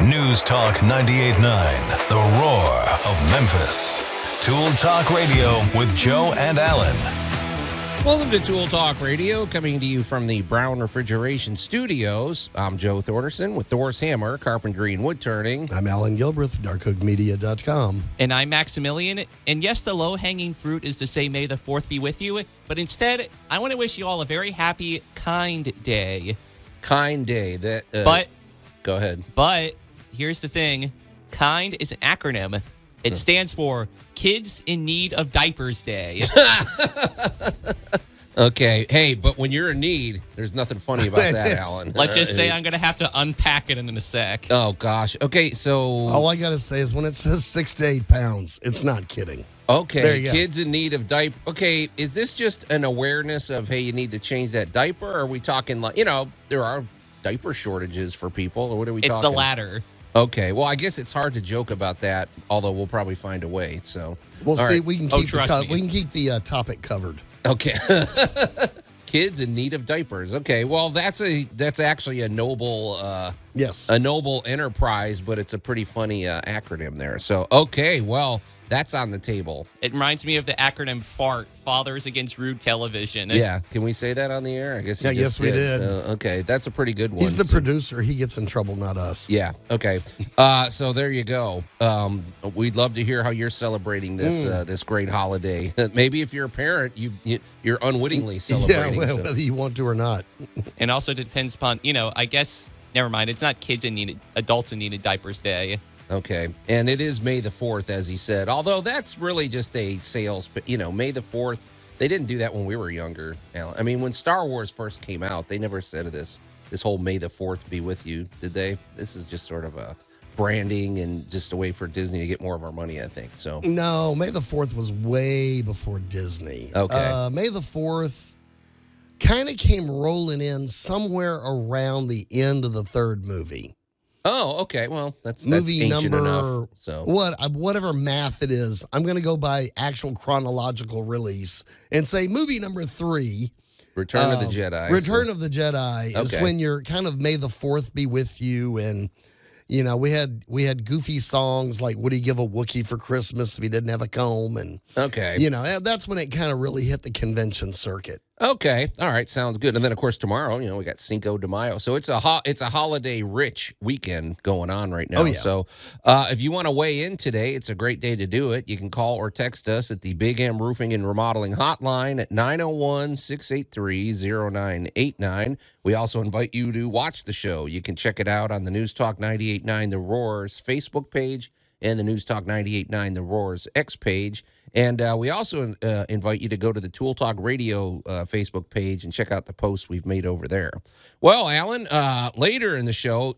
News Talk 98.9, the roar of Memphis. Tool Talk Radio with Joe and Allan. Welcome to Tool Talk Radio, coming to you from the Brown Refrigeration Studios. I'm Joe Thorderson with Thor's Hammer, Carpentry and Wood Turning. I'm Alan Gilbreth, darkhookmedia.com. And I'm Maximilian. And yes, the low-hanging fruit is to say May the 4th be with you. But instead, I want to wish you all a very happy, kind day. Kind day. But go ahead. But here's the thing. KIND is an acronym. It stands for Kids in Need of Diapers Day. Okay. Hey, but when you're in need, there's nothing funny about that, Alan. Let's just say I'm going to have to unpack it in a sec. Oh, gosh. Okay, so... All I got to say is when it says 6 to 8 pounds, it's not kidding. Okay, there you go. Kids in need of diaper. Okay, is this just an awareness of, hey, you need to change that diaper? Or are we talking like, there are diaper shortages for people, or what are we talking? It's the latter. Okay, well, I guess it's hard to joke about that, although we'll probably find a way. So we'll see. Right. We can keep the topic covered. Okay, kids in need of diapers. Okay, well, that's actually a noble a noble enterprise, but it's a pretty funny acronym there. So okay, well, that's on the table. It reminds me of the acronym FART, Fathers Against Rude Television. Yeah, can we say that on the air? I guess. Yes, we did. Okay, that's a pretty good one. He's the producer. He gets in trouble, not us. Yeah. Okay. So there you go. We'd love to hear how you're celebrating this great holiday. Maybe if you're a parent, you're unwittingly celebrating. Yeah, whether you want to or not. And also depends upon, I guess, never mind. It's not adults in need of diapers day. Okay. And it is May the 4th, as he said. Although that's really just a sales, May the 4th. They didn't do that when we were younger, Alan. I mean, when Star Wars first came out, they never said this whole May the 4th be with you, did they? This is just sort of a branding and just a way for Disney to get more of our money, I think. So no, May the 4th was way before Disney. Okay. May the 4th kind of came rolling in somewhere around the end of the third movie. Oh, okay. Well, that's movie ancient number enough. So whatever math it is, I'm going to go by actual chronological release and say movie number 3, Return of the Jedi. Return of the Jedi is when you're kind of May the 4th be with you, and we had goofy songs like "Would he give a Wookiee for Christmas if he didn't have a comb?" and that's when it kind of really hit the convention circuit. Okay, all right, sounds good. And then of course tomorrow, we got Cinco de Mayo, so it's a holiday rich weekend going on right now. Oh, yeah. So if you want to weigh in today, it's a great day to do it. You can call or text us at the Big M Roofing and Remodeling hotline at 901-683-0989. We also invite you to watch the show. You can check it out on the News Talk 98.9 The Roar's Facebook page and the News Talk 98.9 The Roar's X page. And we also invite you to go to the Tool Talk Radio Facebook page and check out the posts we've made over there. Well, Alan, later in the show,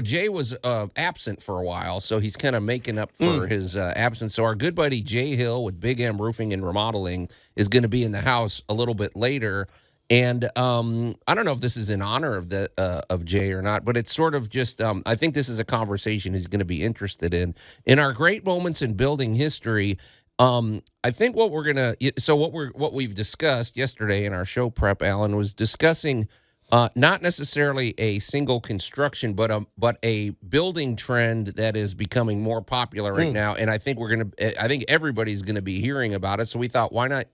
Jay was absent for a while, so he's kind of making up for his absence. So our good buddy Jay Hill with Big M Roofing and Remodeling is going to be in the house a little bit later. And I don't know if this is in honor of Jay or not, but it's sort of just I think this is a conversation he's going to be interested in. In our great moments in building history, I think what we've discussed yesterday in our show prep, Alan, was discussing not necessarily a single construction, but a building trend that is becoming more popular right now. And I think everybody's going to be hearing about it. So we thought, why not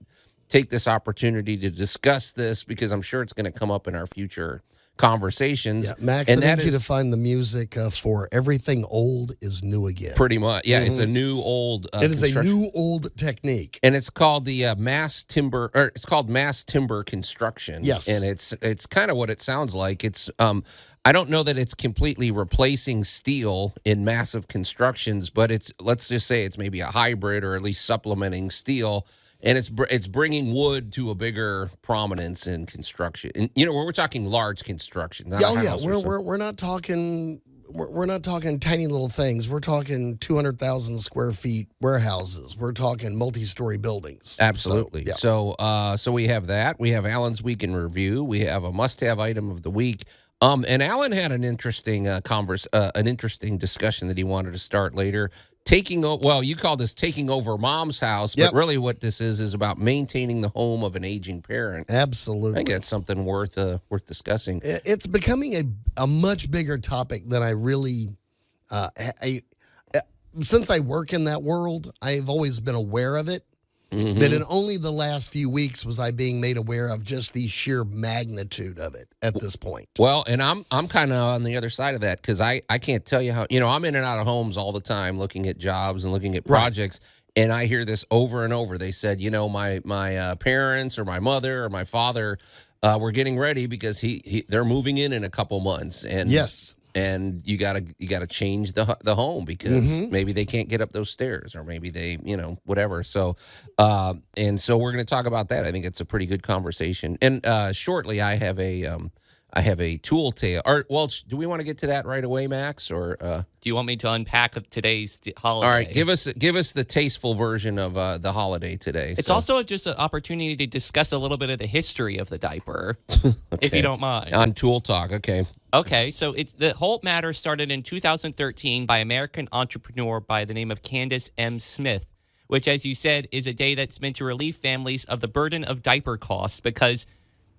take this opportunity to discuss this, because I'm sure it's going to come up in our future conversations. Yeah, Max, I need you to find the music for Everything Old is New Again. Pretty much. Yeah, it's a new old it is a new old technique. And it's called the mass timber construction. Yes. And it's kind of what it sounds like. It's I don't know that it's completely replacing steel in massive constructions, but let's just say it's maybe a hybrid, or at least supplementing steel. And it's bringing wood to a bigger prominence in construction. And we're talking large construction. We're not talking tiny little things. We're talking 200,000 square feet warehouses. We're talking multi-story buildings. Absolutely. So, So we have that. We have Alan's Week in Review. We have a must-have item of the week. And Alan had an interesting discussion that he wanted to start later. You call this taking over mom's house, but really what this is about maintaining the home of an aging parent. Absolutely. I think that's something worth discussing. It's becoming a much bigger topic than I really Since I work in that world, I've always been aware of it. Mm-hmm. But in only the last few weeks was I being made aware of just the sheer magnitude of it at this point. Well, and I'm kind of on the other side of that because I can't tell you how, I'm in and out of homes all the time looking at jobs and looking at projects. Right. And I hear this over and over. They said, my parents or my mother or my father were getting ready because they're moving in a couple months. And yes. And you gotta change the home because maybe they can't get up those stairs or maybe they whatever. So and so we're going to talk about that. I think it's a pretty good conversation. And shortly I have a tool tale. Do we want to get to that right away, Max? Or do you want me to unpack today's holiday? All right, give us the tasteful version of the holiday today. It's also just an opportunity to discuss a little bit of the history of the diaper, if you don't mind. On Tool Talk, okay. Okay, so the whole matter started in 2013 by American entrepreneur by the name of Candace M. Smith, which, as you said, is a day that's meant to relieve families of the burden of diaper costs because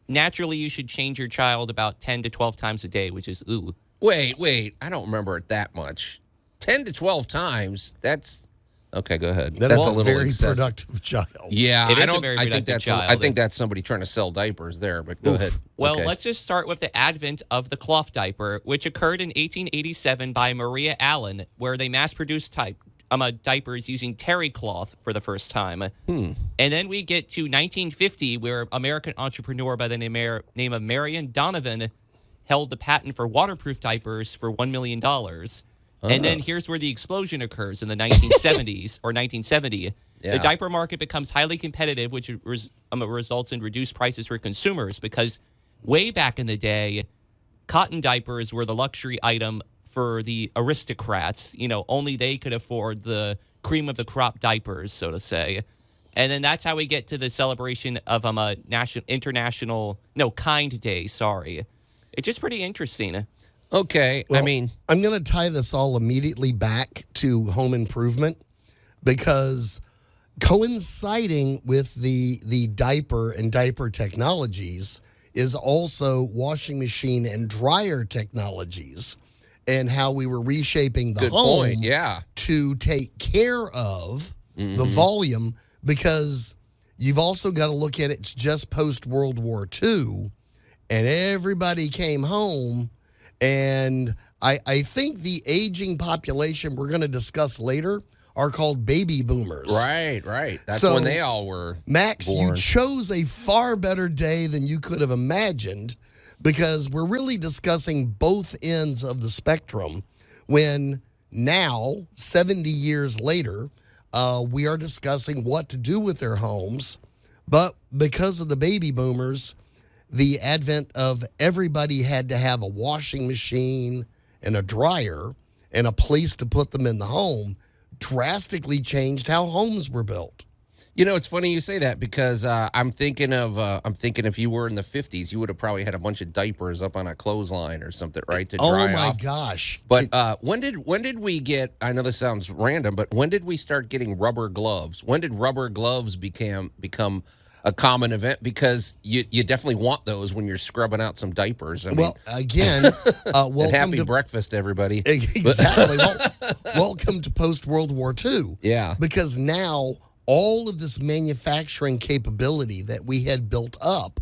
naturally you should change your child about 10 to 12 times a day, which is ooh. Wait, I don't remember it that much. 10 to 12 times, that's... Okay, go ahead. That's a very productive child. Yeah, it is a very productive child. I think that's somebody trying to sell diapers there, but go ahead. Well, let's just start with the advent of the cloth diaper, which occurred in 1887 by Maria Allan, where they mass-produced diapers using terry cloth for the first time. And then we get to 1950, where American entrepreneur by the name of Marion Donovan held the patent for waterproof diapers for $1 million. And then here's where the explosion occurs in the 1970s or 1970. Yeah. The diaper market becomes highly competitive, which results in reduced prices for consumers because way back in the day, cotton diapers were the luxury item for the aristocrats. Only they could afford the cream of the crop diapers, so to say. And then that's how we get to the celebration of Kind Day, sorry. It's just pretty interesting. Okay, well, I'm going to tie this all immediately back to home improvement because coinciding with the diaper and diaper technologies is also washing machine and dryer technologies and how we were reshaping the home to take care of the volume because you've also got to look at it's just post-World War II and everybody came home. And I think the aging population we're going to discuss later are called baby boomers. Right. That's when they all were Max, born. you chose a far better day than you could have imagined because we're really discussing both ends of the spectrum when now, 70 years later, we are discussing what to do with their homes. But because of the baby boomers, the advent of everybody had to have a washing machine and a dryer and a place to put them in the home drastically changed how homes were built. It's funny you say that because I'm thinking if you were in the 50s, you would have probably had a bunch of diapers up on a clothesline or something, right, to dry off. Oh, my gosh. But when did we get, I know this sounds random, but when did we start getting rubber gloves? When did rubber gloves become a common event because you definitely want those when you're scrubbing out some diapers. Again, welcome happy breakfast, everybody. Exactly. Welcome to post-World War II. Yeah. Because now all of this manufacturing capability that we had built up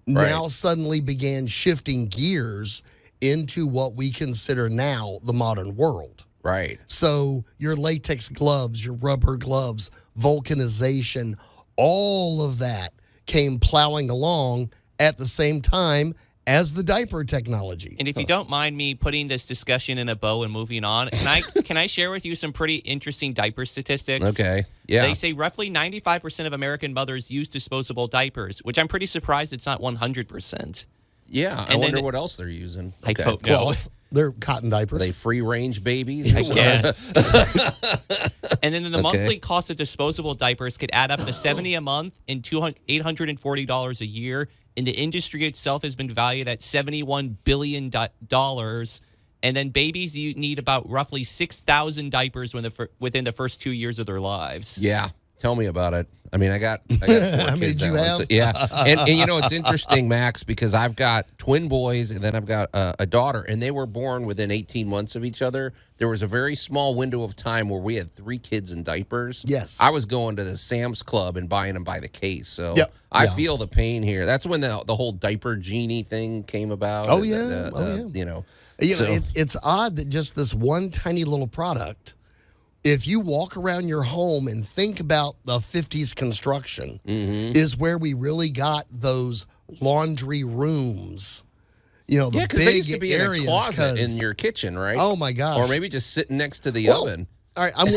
now suddenly began shifting gears into what we consider now the modern world. Right. So your latex gloves, your rubber gloves, vulcanization, all of that came plowing along at the same time as the diaper technology. And if you don't mind me putting this discussion in a bow and moving on, can I share with you some pretty interesting diaper statistics? Okay. Yeah. They say roughly 95% of American mothers use disposable diapers, which I'm pretty surprised it's not 100%. Yeah, I wonder what else they're using. I don't know. Cloth. They're cotton diapers. Are they free-range babies? I guess. And then the monthly cost of disposable diapers could add up to $70 a month and $840 a year. And the industry itself has been valued at $71 billion. And then babies need about roughly 6,000 diapers within the first 2 years of their lives. Yeah. Tell me about it. I mean, I got 4 kids. You have? So, yeah. And it's interesting, Max, because I've got twin boys and then I've got a daughter, and they were born within 18 months of each other. There was a very small window of time where we had 3 kids in diapers. Yes. I was going to the Sam's Club and buying them by the case. So I Yeah. feel the pain here. That's when the whole diaper genie thing came about. Oh, yeah. It's odd that just this one tiny little product, if you walk around your home and think about the 50s construction, is where we really got those laundry rooms. The big they used to be areas, in a closet in your kitchen, right? Oh my gosh! Or maybe just sitting next to the oven. All right, I'm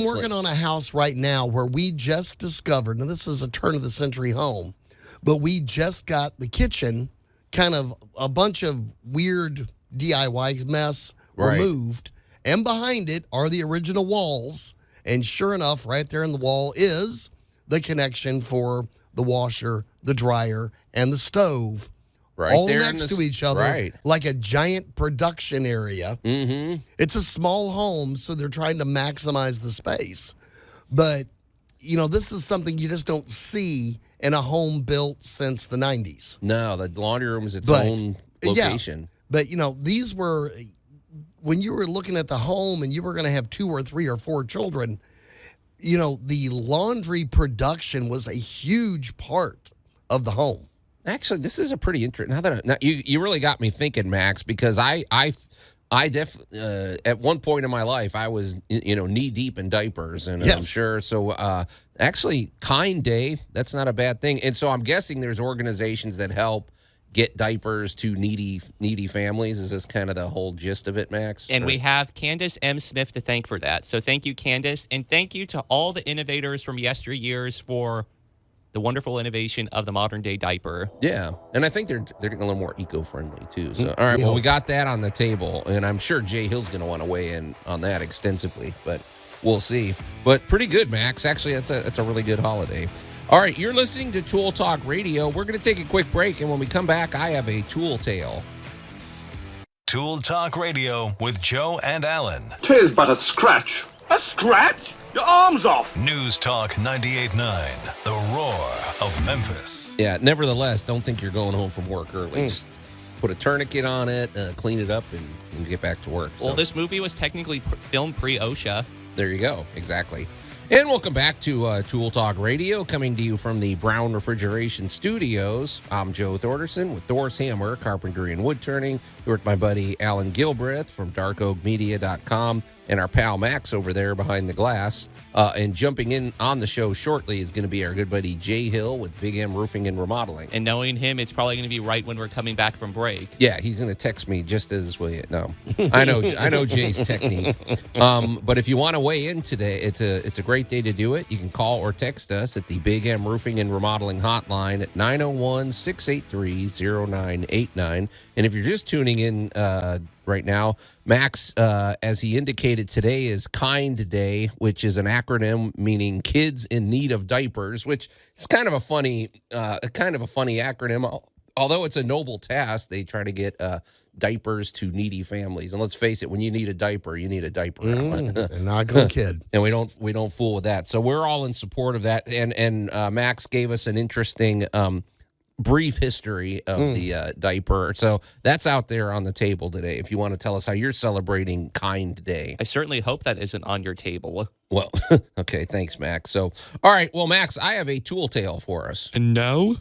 working on a house right now where we just discovered, and this is a turn of the century home, but we just got the kitchen, kind of a bunch of weird DIY mess removed. And behind it are the original walls. And sure enough, right there in the wall is the connection for the washer, the dryer, and the stove. Right all there next to each other, like a giant production area. Mm-hmm. It's a small home, so they're trying to maximize the space. But, this is something you just don't see in a home built since the 90s. No, the laundry room is its own location. Yeah, but, these were... When you were looking at the home and you were going to have 2 or 3 or 4 children, the laundry production was a huge part of the home. Actually, this is a pretty interesting. Now you really got me thinking, Max, because I definitely at one point in my life I was knee deep in diapers, and I'm sure. So actually, Kind Day, that's not a bad thing, and so I'm guessing there's organizations that help get diapers to needy families. Is this kind of the whole gist of it, Max? And we have Candace M. Smith to thank for that. So thank you, Candace. And thank you to all the innovators from yesteryears for the wonderful innovation of the modern day diaper. Yeah. And I think they're getting a little more eco-friendly too. So all right, well, we got that on the table, and I'm sure Jay Hill's going to want to weigh in on that extensively, but we'll see. But pretty good, Max. Actually, that's a really good holiday. All right, you're listening to Tool Talk Radio. We're going to take a quick break, and when we come back, I have a tool tale. Tool Talk Radio with Joe and Allan. 'Tis but a scratch. A scratch? Your arm's off. News Talk 98.9, the roar of Memphis. Yeah, nevertheless, don't think you're going home from work early. Just put a tourniquet on it, clean it up, and get back to work. Well, this movie was technically filmed pre-OSHA. There you go. Exactly. And welcome back to Tool Talk Radio, coming to you from the Brown Refrigeration Studios. I'm Joe Thorderson with Thor's Hammer, Carpentry and Wood Turning. Here with my buddy Alan Gilbreth from darkoakmedia.com, and our pal Max over there behind the glass. And jumping in on the show shortly is going to be our good buddy Jay Hill with Big M Roofing and Remodeling. And knowing him, it's probably going to be right when we're coming back from break. Yeah, he's going to text me just as we. No, I know Jay's technique. But if you want to weigh in today, it's a great day to do it. You can call or text us at the Big M Roofing and Remodeling hotline at 901-683-0989. And if you're just tuning in right now, Max, as he indicated, today is Kind Day, which is an acronym meaning Kids in Need of Diapers, which is kind of a funny acronym. Although it's a noble task, they try to get diapers to needy families. And let's face it, when you need a diaper, you need a diaper. And not go kid. And we don't fool with that. So we're all in support of that. And Max gave us an interesting brief history of the diaper. So that's out there on the table today if you want to tell us how you're celebrating Kind Day. I certainly hope that isn't on your table. Well, okay, thanks, Max. So, all right, well, Max, I have a tool tale for us. And now,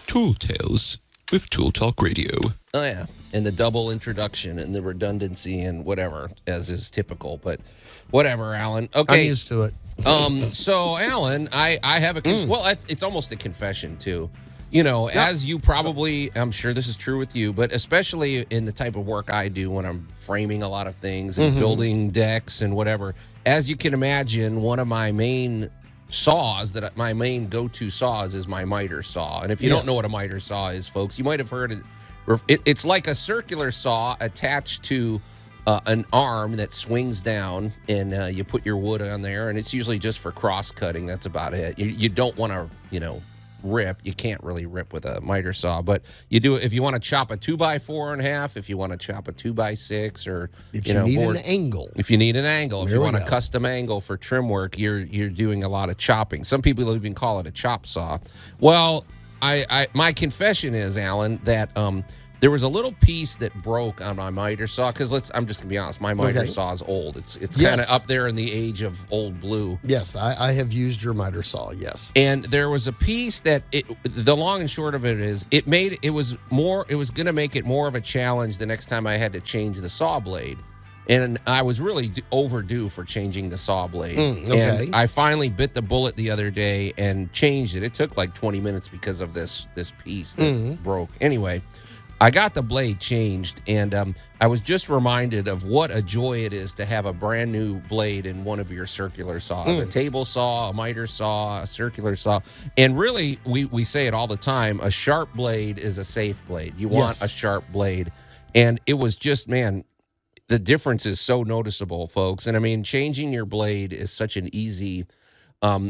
Tool Tales with Tool Talk Radio. Oh, yeah, and the double introduction and the redundancy and whatever, as is typical, but whatever, Alan. Okay. I'm used to it. So, Alan, I have it's almost a confession, too. As you probably, I'm sure this is true with you, but especially in the type of work I do when I'm framing a lot of things and building decks and whatever, as you can imagine, one of my main my main go-to saws is my miter saw. And if you don't know what a miter saw is, folks, you might have heard it. It's like a circular saw attached to an arm that swings down, and you put your wood on there, and it's usually just for cross-cutting. That's about it. You don't want to, rip. You can't really rip with a miter saw, but you do it if you want to chop a 2x4.5, if you want to chop a 2x6, or if you need an angle. If you need an angle, if There you we want a go. custom angle for trim work, you're doing a lot of chopping. Some people even call it a chop saw. Well, my confession is, Alan, that there was a little piece that broke on my miter saw, because I'm just gonna be honest, my miter saw is old. It's kind of up there in the age of old blue. Yes, I have used your miter saw. Yes, and there was a piece that the long and short of it is it was gonna make it more of a challenge the next time I had to change the saw blade. And I was really overdue for changing the saw blade. Okay. And I finally bit the bullet the other day and changed it. It took like 20 minutes because of this piece that broke. Anyway, I got the blade changed, and I was just reminded of what a joy it is to have a brand new blade in one of your circular saws. A table saw, a miter saw, a circular saw. And really, we say it all the time, a sharp blade is a safe blade. You want a sharp blade. And it was just, man, the difference is so noticeable, folks. And I mean, changing your blade is such an easy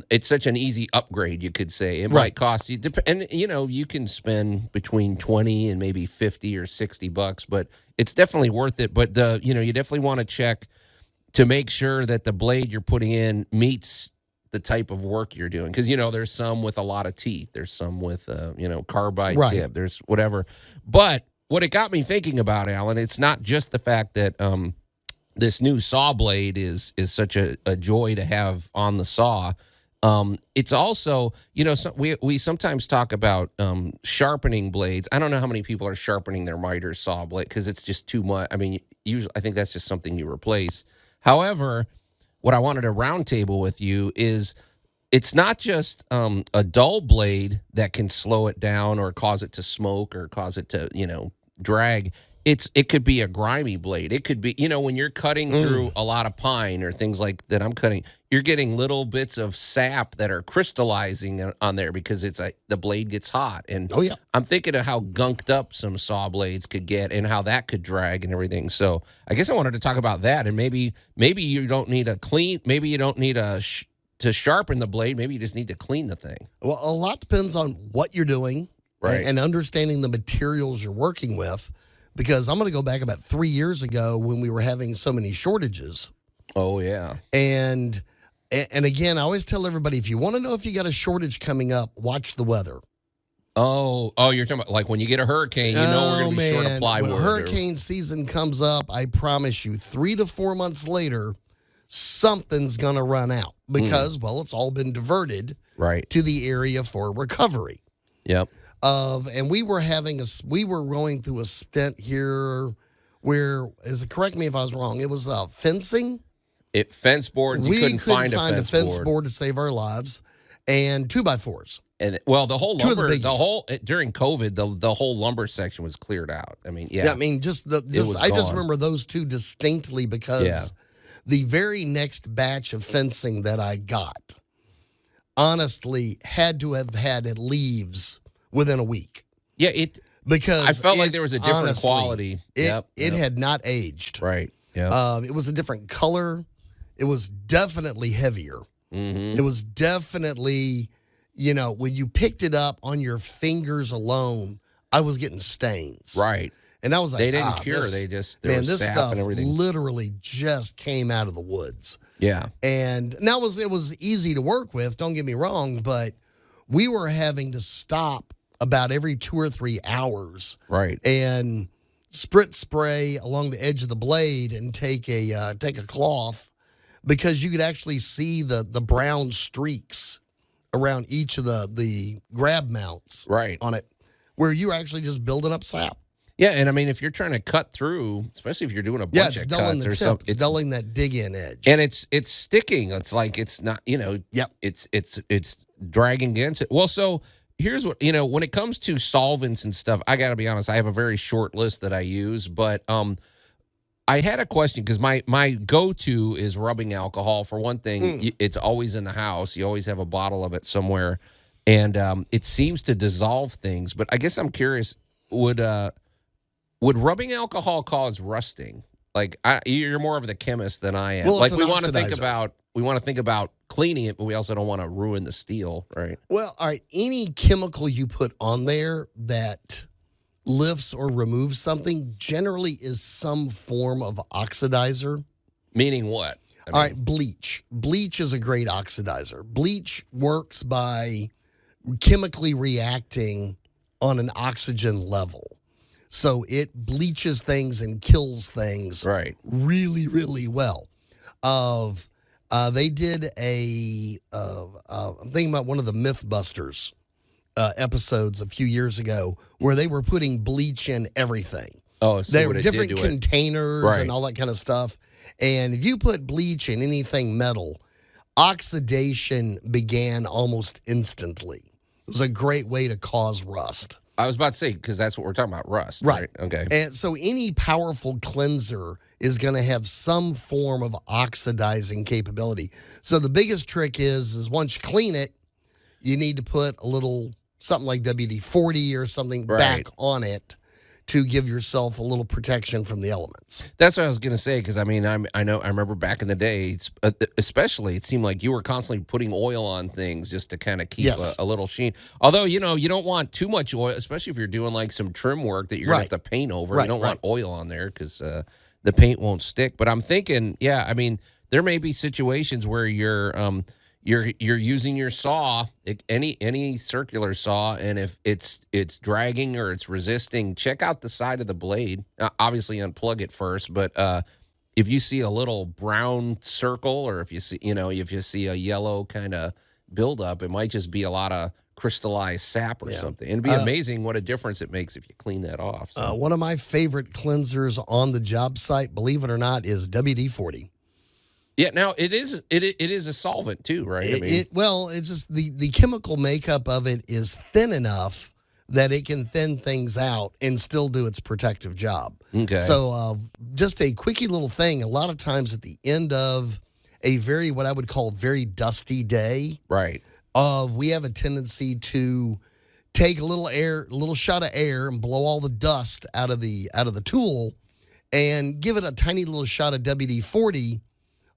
it's such an easy upgrade, you could say. It might cost you, and you can spend between 20 and maybe 50 or $60, but it's definitely worth it. But you definitely want to check to make sure that the blade you're putting in meets the type of work you're doing, because there's some with a lot of teeth, there's some with carbide tip, there's whatever. But what it got me thinking about, Alan, it's not just the fact that this new saw blade is such a joy to have on the saw. It's also, we sometimes talk about sharpening blades. I don't know how many people are sharpening their miter saw blade because it's just too much. I mean, usually I think that's just something you replace. However, what I wanted to roundtable with you is it's not just a dull blade that can slow it down or cause it to smoke or cause it to, drag. It could be a grimy blade. It could be, when you're cutting through a lot of pine or things like that I'm cutting, you're getting little bits of sap that are crystallizing on there because the blade gets hot. And I'm thinking of how gunked up some saw blades could get and how that could drag and everything. So I guess I wanted to talk about that. And maybe you don't need to sharpen the blade. Maybe you just need to clean the thing. Well, a lot depends on what you're doing, right, and understanding the materials you're working with. Because I'm going to go back about 3 years ago when we were having so many shortages. Oh, yeah. And again, I always tell everybody, if you want to know if you got a shortage coming up, watch the weather. Oh, you're talking about like when you get a hurricane, we're going to be short of plywood. When hurricane season comes up, I promise you, 3 to 4 months later, something's going to run out because, it's all been diverted to the area for recovery. Yep. And we were going through a stint here where, correct me if I was wrong, it was fencing. Fence boards. We couldn't find a fence board to save our lives, and 2x4s. And the whole lumber, during COVID, the whole lumber section was cleared out. I mean, I mean, just remember those two distinctly because the very next batch of fencing that I got, honestly, had to have had leaves within a week. Yeah, because I felt like there was a different honestly, quality. It had not aged. Right. Yeah. It was a different color. It was definitely heavier. Mm-hmm. It was definitely, when you picked it up on your fingers alone, I was getting stains. Right. And I was like, they didn't cure. This stuff and everything literally just came out of the woods. Yeah. And now it was easy to work with. Don't get me wrong, but we were having to stop about every 2 or 3 hours. Right. And spray along the edge of the blade and take a cloth, because you could actually see the brown streaks around each of the grab mounts on it, where you're actually just building up sap. Yeah, and I mean, if you're trying to cut through, especially if you're doing a bunch of cuts or something, it's dulling that dig-in edge, and it's sticking. It's like it's not, it's dragging against it. Well, so here's what, when it comes to solvents and stuff, I got to be honest, I have a very short list that I use, but I had a question because my go-to is rubbing alcohol. For one thing, it's always in the house. You always have a bottle of it somewhere, and it seems to dissolve things. But I guess I'm curious, would rubbing alcohol cause rusting? Like, you're more of the chemist than I am. Well, like we want to think about cleaning it, but we also don't want to ruin the steel, right? Well, all right. Any chemical you put on there that lifts or removes something generally is some form of oxidizer. Meaning what? All right, bleach. Bleach is a great oxidizer. Bleach works by chemically reacting on an oxygen level. So it bleaches things and kills things really, really well. They did I'm thinking about one of the Mythbusters episodes a few years ago where they were putting bleach in everything. Oh, they were different containers and all that kind of stuff. And if you put bleach in anything metal, oxidation began almost instantly. It was a great way to cause rust. I was about to say, because that's what we're talking about, rust. Right. Okay. And so any powerful cleanser is going to have some form of oxidizing capability. So the biggest trick is once you clean it, you need to put a little something like WD-40 or something back on it to give yourself a little protection from the elements. That's what I was going to say, because, I mean, I remember back in the day, especially, it seemed like you were constantly putting oil on things just to kind of keep a little sheen. Although, you don't want too much oil, especially if you're doing, like, some trim work that you're going to have to paint over. You don't want oil on there because the paint won't stick. But I'm thinking, I mean, there may be situations where you're using your saw, any circular saw, and if it's dragging or it's resisting, check out the side of the blade. Obviously, unplug it first, but if you see a little brown circle, or if you see a yellow kind of buildup, it might just be a lot of crystallized sap or something. It'd be amazing what a difference it makes if you clean that off. So. One of my favorite cleansers on the job site, believe it or not, is WD-40. Yeah, now it is a solvent too, right? It's just the chemical makeup of it is thin enough that it can thin things out and still do its protective job. Okay. So just a quickie little thing. A lot of times at the end of a what I would call very dusty day, we have a tendency to take a little shot of air and blow all the dust out of the tool, and give it a tiny little shot of WD-40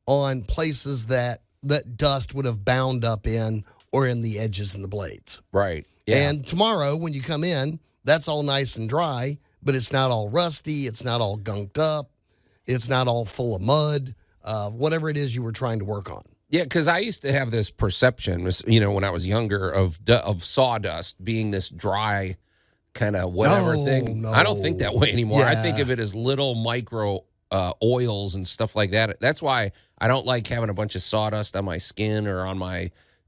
on places that dust would have bound up in, or in the edges and the blades. Right. Yeah. And tomorrow when you come in, that's all nice and dry, but it's not all rusty. It's not all gunked up. It's not all full of mud, whatever it is you were trying to work on. Yeah, because I used to have this perception, when I was younger, of sawdust being this dry kind of whatever thing. No. I don't think that way anymore. Yeah. I think of it as little micro oils and stuff like that. That's why I don't like having a bunch of sawdust on my skin or on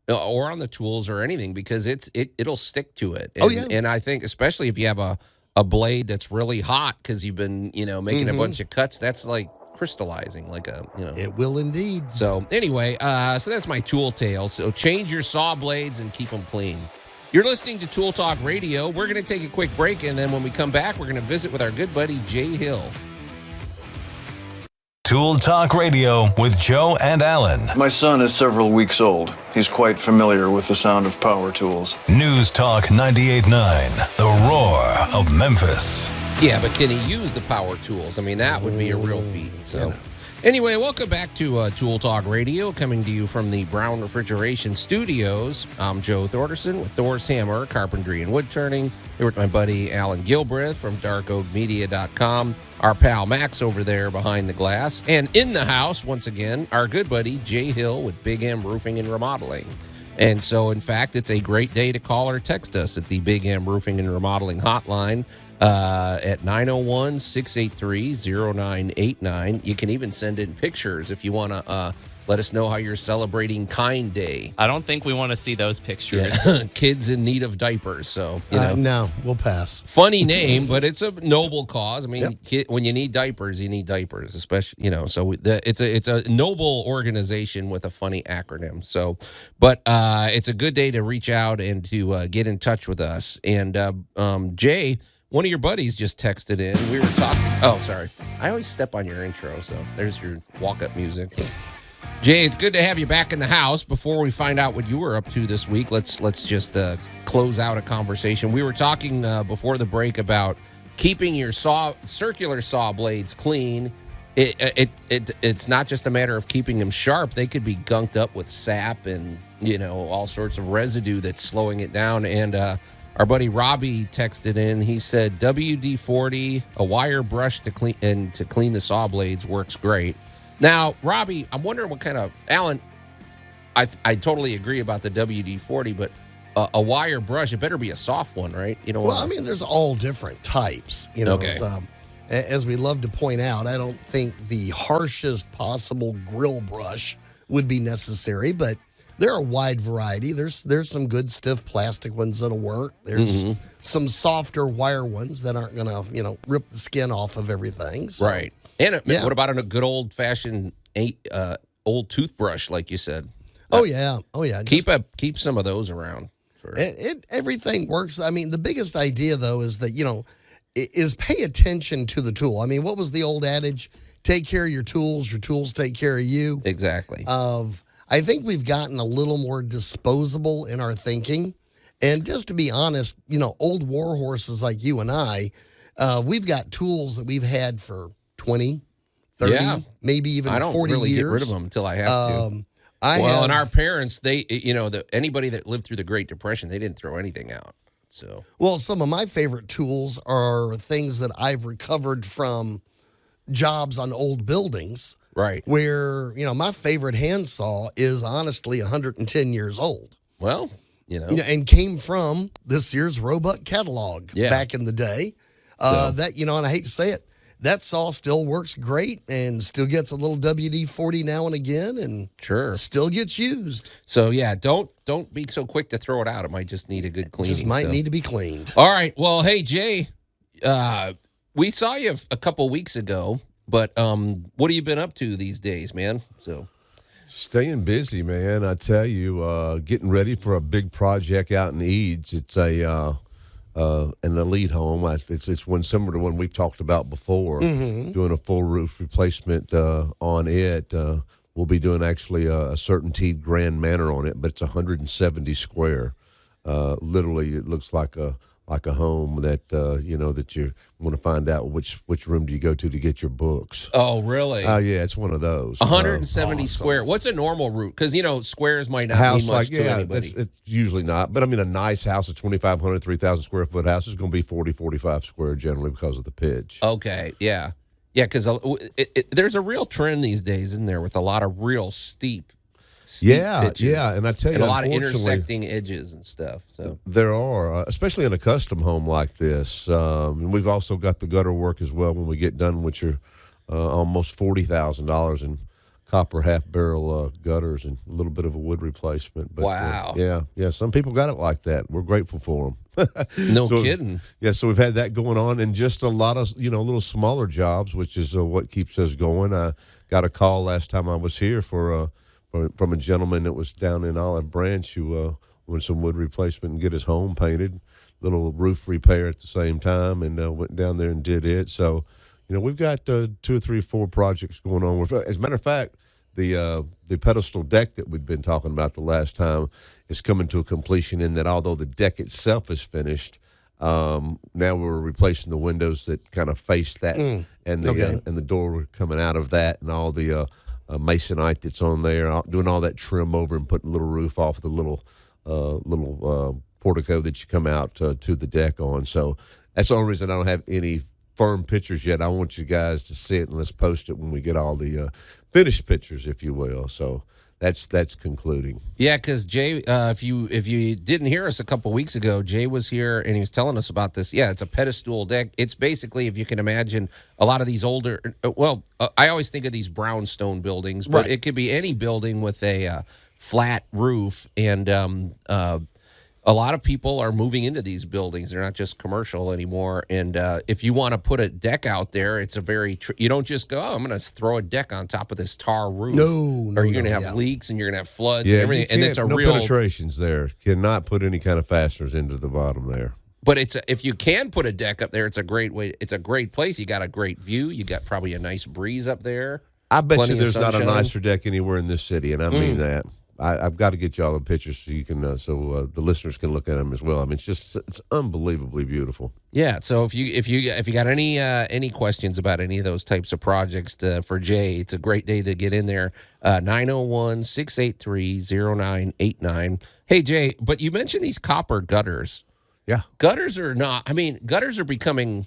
or on the tools or anything, because it'll stick to it. And, and I think especially if you have a blade that's really hot because you've been making a bunch of cuts, that's like crystallizing, like It will indeed. So anyway, so that's my tool tale. So change your saw blades and keep them clean. You're listening to Tool Talk Radio. We're going to take a quick break, and then when we come back, we're going to visit with our good buddy Jay Hill. Tool Talk Radio with Joe and Allan. My son is several weeks old. He's quite familiar with the sound of power tools. News Talk 98.9, the roar of Memphis. Yeah, but can he use the power tools? I mean, that would be a real feat. So, anyway, welcome back to Tool Talk Radio, coming to you from the Brown Refrigeration Studios. I'm Joe Thorderson with Thor's Hammer, Carpentry and Wood Turning. Here with my buddy Alan Gilbreth from darkoakmedia.com. Our pal Max over there behind the glass. And in the house, once again, our good buddy Jay Hill with Big M Roofing and Remodeling. And so, in fact, it's a great day to call or text us at the Big M Roofing and Remodeling hotline at 901-683-0989. You can even send in pictures if you want to let us know how you're celebrating Kind Day. I don't think we want to see those pictures. Yeah. Kids in need of diapers, so, no, we'll pass. Funny name, but it's a noble cause. I mean, when you need diapers, especially, so it's a noble organization with a funny acronym. So, but it's a good day to reach out and to get in touch with us. And Jay, one of your buddies just texted in. We were talking. Oh, sorry. I always step on your intro, so there's your walk-up music. Jay, it's good to have you back in the house. Before we find out what you were up to this week, let's just close out a conversation. We were talking before the break about keeping your circular saw blades clean It's not just a matter of keeping them sharp. They could be gunked up with sap and all sorts of residue that's slowing it down. And our buddy Robbie texted in. He said WD-40, a wire brush to clean the saw blades works great. Now, Robbie, I'm wondering what kind of Allan. I totally agree about the WD-40, but a wire brush, it better be a soft one, right? Well, I mean, there's all different types. Okay. As we love to point out, I don't think the harshest possible grill brush would be necessary, but there are a wide variety. There's some good stiff plastic ones that'll work. There's some softer wire ones that aren't gonna rip the skin off of everything. So, right. And what about a good old fashioned old toothbrush, like you said? Oh yeah. Keep some of those around. Everything works. I mean, the biggest idea though is that is pay attention to the tool. I mean, what was the old adage? Take care of your tools take care of you. Exactly. I think we've gotten a little more disposable in our thinking. And just to be honest, old war horses like you and I, we've got tools that we've had for 20, 30, maybe even 40 years. I don't really get rid of them until I have to. And our parents, they, anybody that lived through the Great Depression, they didn't throw anything out. So, well, some of my favorite tools are things that I've recovered from jobs on old buildings. Right. Where, my favorite handsaw is honestly 110 years old. Well, and came from this year's Roebuck catalog back in the day. That, and I hate to say it, that saw still works great and still gets a little WD-40 now and again and still gets used. So, yeah, don't be so quick to throw it out. It might just need a good cleaning. Just might need to be cleaned. All right. Well, hey, Jay, we saw you a couple weeks ago, but what have you been up to these days, man? Staying busy, man. I tell you, getting ready for a big project out in Eads. It's an elite home. It's one similar to one we've talked about before. Doing a full roof replacement on it. We'll be doing actually a Certainty Grand Manor on it, but it's 170 square. Literally, it looks like a home that that you want to find out which room do you go to get your books. Oh, really? Yeah, it's one of those. 170 square. What's a normal room? Because squares might not mean much to anybody. It's usually not. But I mean, a nice house, a 2,500, 3,000 square foot house is going to be 40, 45 square generally because of the pitch. Okay, yeah, because there's a real trend these days, isn't there, with a lot of real steep pitches. And I tell you, and a lot of intersecting edges and stuff. So there are, especially in a custom home like this. And we've also got the gutter work as well when we get done, which are almost $40,000 in copper half barrel gutters and a little bit of a wood replacement. But, wow. Yeah. Some people got it like that. We're grateful for them. No kidding. Yeah. So we've had that going on, and just a lot of little smaller jobs, which is what keeps us going. I got a call last time I was here from a gentleman that was down in Olive Branch who wanted some wood replacement and get his home painted, little roof repair at the same time, and went down there and did it. So, we've got 2 or 3 or 4 projects going on. As a matter of fact, the pedestal deck that we'd been talking about the last time is coming to a completion in that although the deck itself is finished, now we're replacing the windows that kind of face that and the door coming out of that and all the masonite that's on there, doing all that trim over and putting a little roof off the little portico that you come out to the deck on. So that's the only reason I don't have any firm pictures yet. I want you guys to see it, and let's post it when we get all the finished pictures, if you will. So that's concluding. Yeah, because Jay, if you didn't hear us a couple weeks ago, Jay was here and he was telling us about this. Yeah, it's a pedestal deck. It's basically, if you can imagine, a lot of these older. I always think of these brownstone buildings, but it could be any building with a flat roof, and a lot of people are moving into these buildings. They're not just commercial anymore. And if you want to put a deck out there, it's a very you don't just go, I'm going to throw a deck on top of this tar roof. Or you're going to have leaks and you're going to have floods and everything. And it's no penetrations there. Cannot put any kind of fasteners into the bottom there. But if you can put a deck up there, it's a great way. It's a great place. You got a great view. You got probably a nice breeze up there. I bet you there's not a nicer deck anywhere in this city, and I mean that. I've got to get you all the pictures so you can so the listeners can look at them as well. I mean, it's unbelievably beautiful. Yeah. So if you got any questions about any of those types of projects for Jay, it's a great day to get in there. 901-683-0989. Hey Jay, but you mentioned these copper gutters. Yeah. Gutters are becoming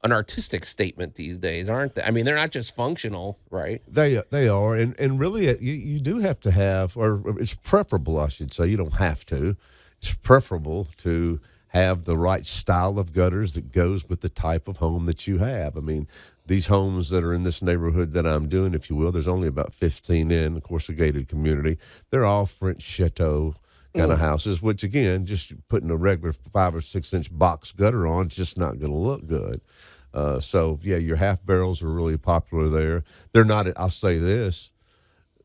an artistic statement these days, aren't they? I mean, they're not just functional, right? They are, and really, you do have to have, or it's preferable, I should say. You don't have to. It's preferable to have the right style of gutters that goes with the type of home that you have. I mean, these homes that are in this neighborhood that I'm doing, if you will, there's only about 15 in, of course, a gated community. They're all French chateau kind of houses, which again, just putting a regular 5 or 6 inch box gutter on, it's just not going to look good. So yeah, your half barrels are really popular there. They're not. I'll say this: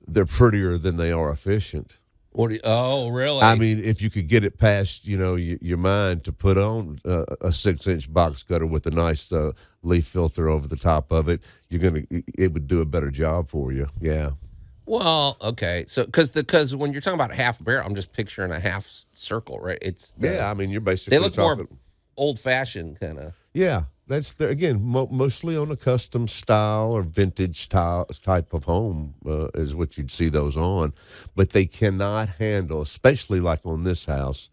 they're prettier than they are efficient. Oh, really? I mean, if you could get it past, your mind to put on a 6 inch box gutter with a nice leaf filter over the top of it, it would do a better job for you. Yeah. Well, okay. So, because when you're talking about a half barrel, I'm just picturing a half circle, right? I mean, you're basically. They look more old fashioned, kind of. Yeah. That's again mostly on a custom style or vintage type of home is what you'd see those on, but they cannot handle, especially like on this house,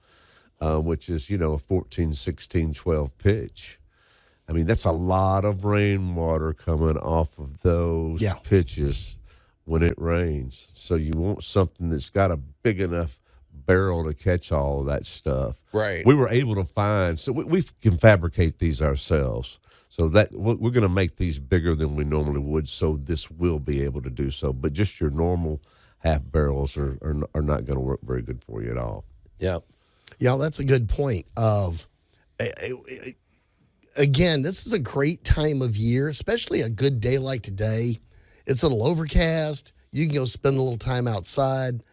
which is a 14, 16, 12 pitch. I mean, that's a lot of rainwater coming off of those pitches when it rains. So you want something that's got a big enough barrel to catch all of that stuff. Right. We were able to find, so we can fabricate these ourselves. So that we're going to make these bigger than we normally would. So this will be able to do so. But just your normal half barrels are not going to work very good for you at all. Yeah. Yeah, that's a good point. Again, this is a great time of year, especially a good day like today. It's a little overcast. You can go spend a little time outside.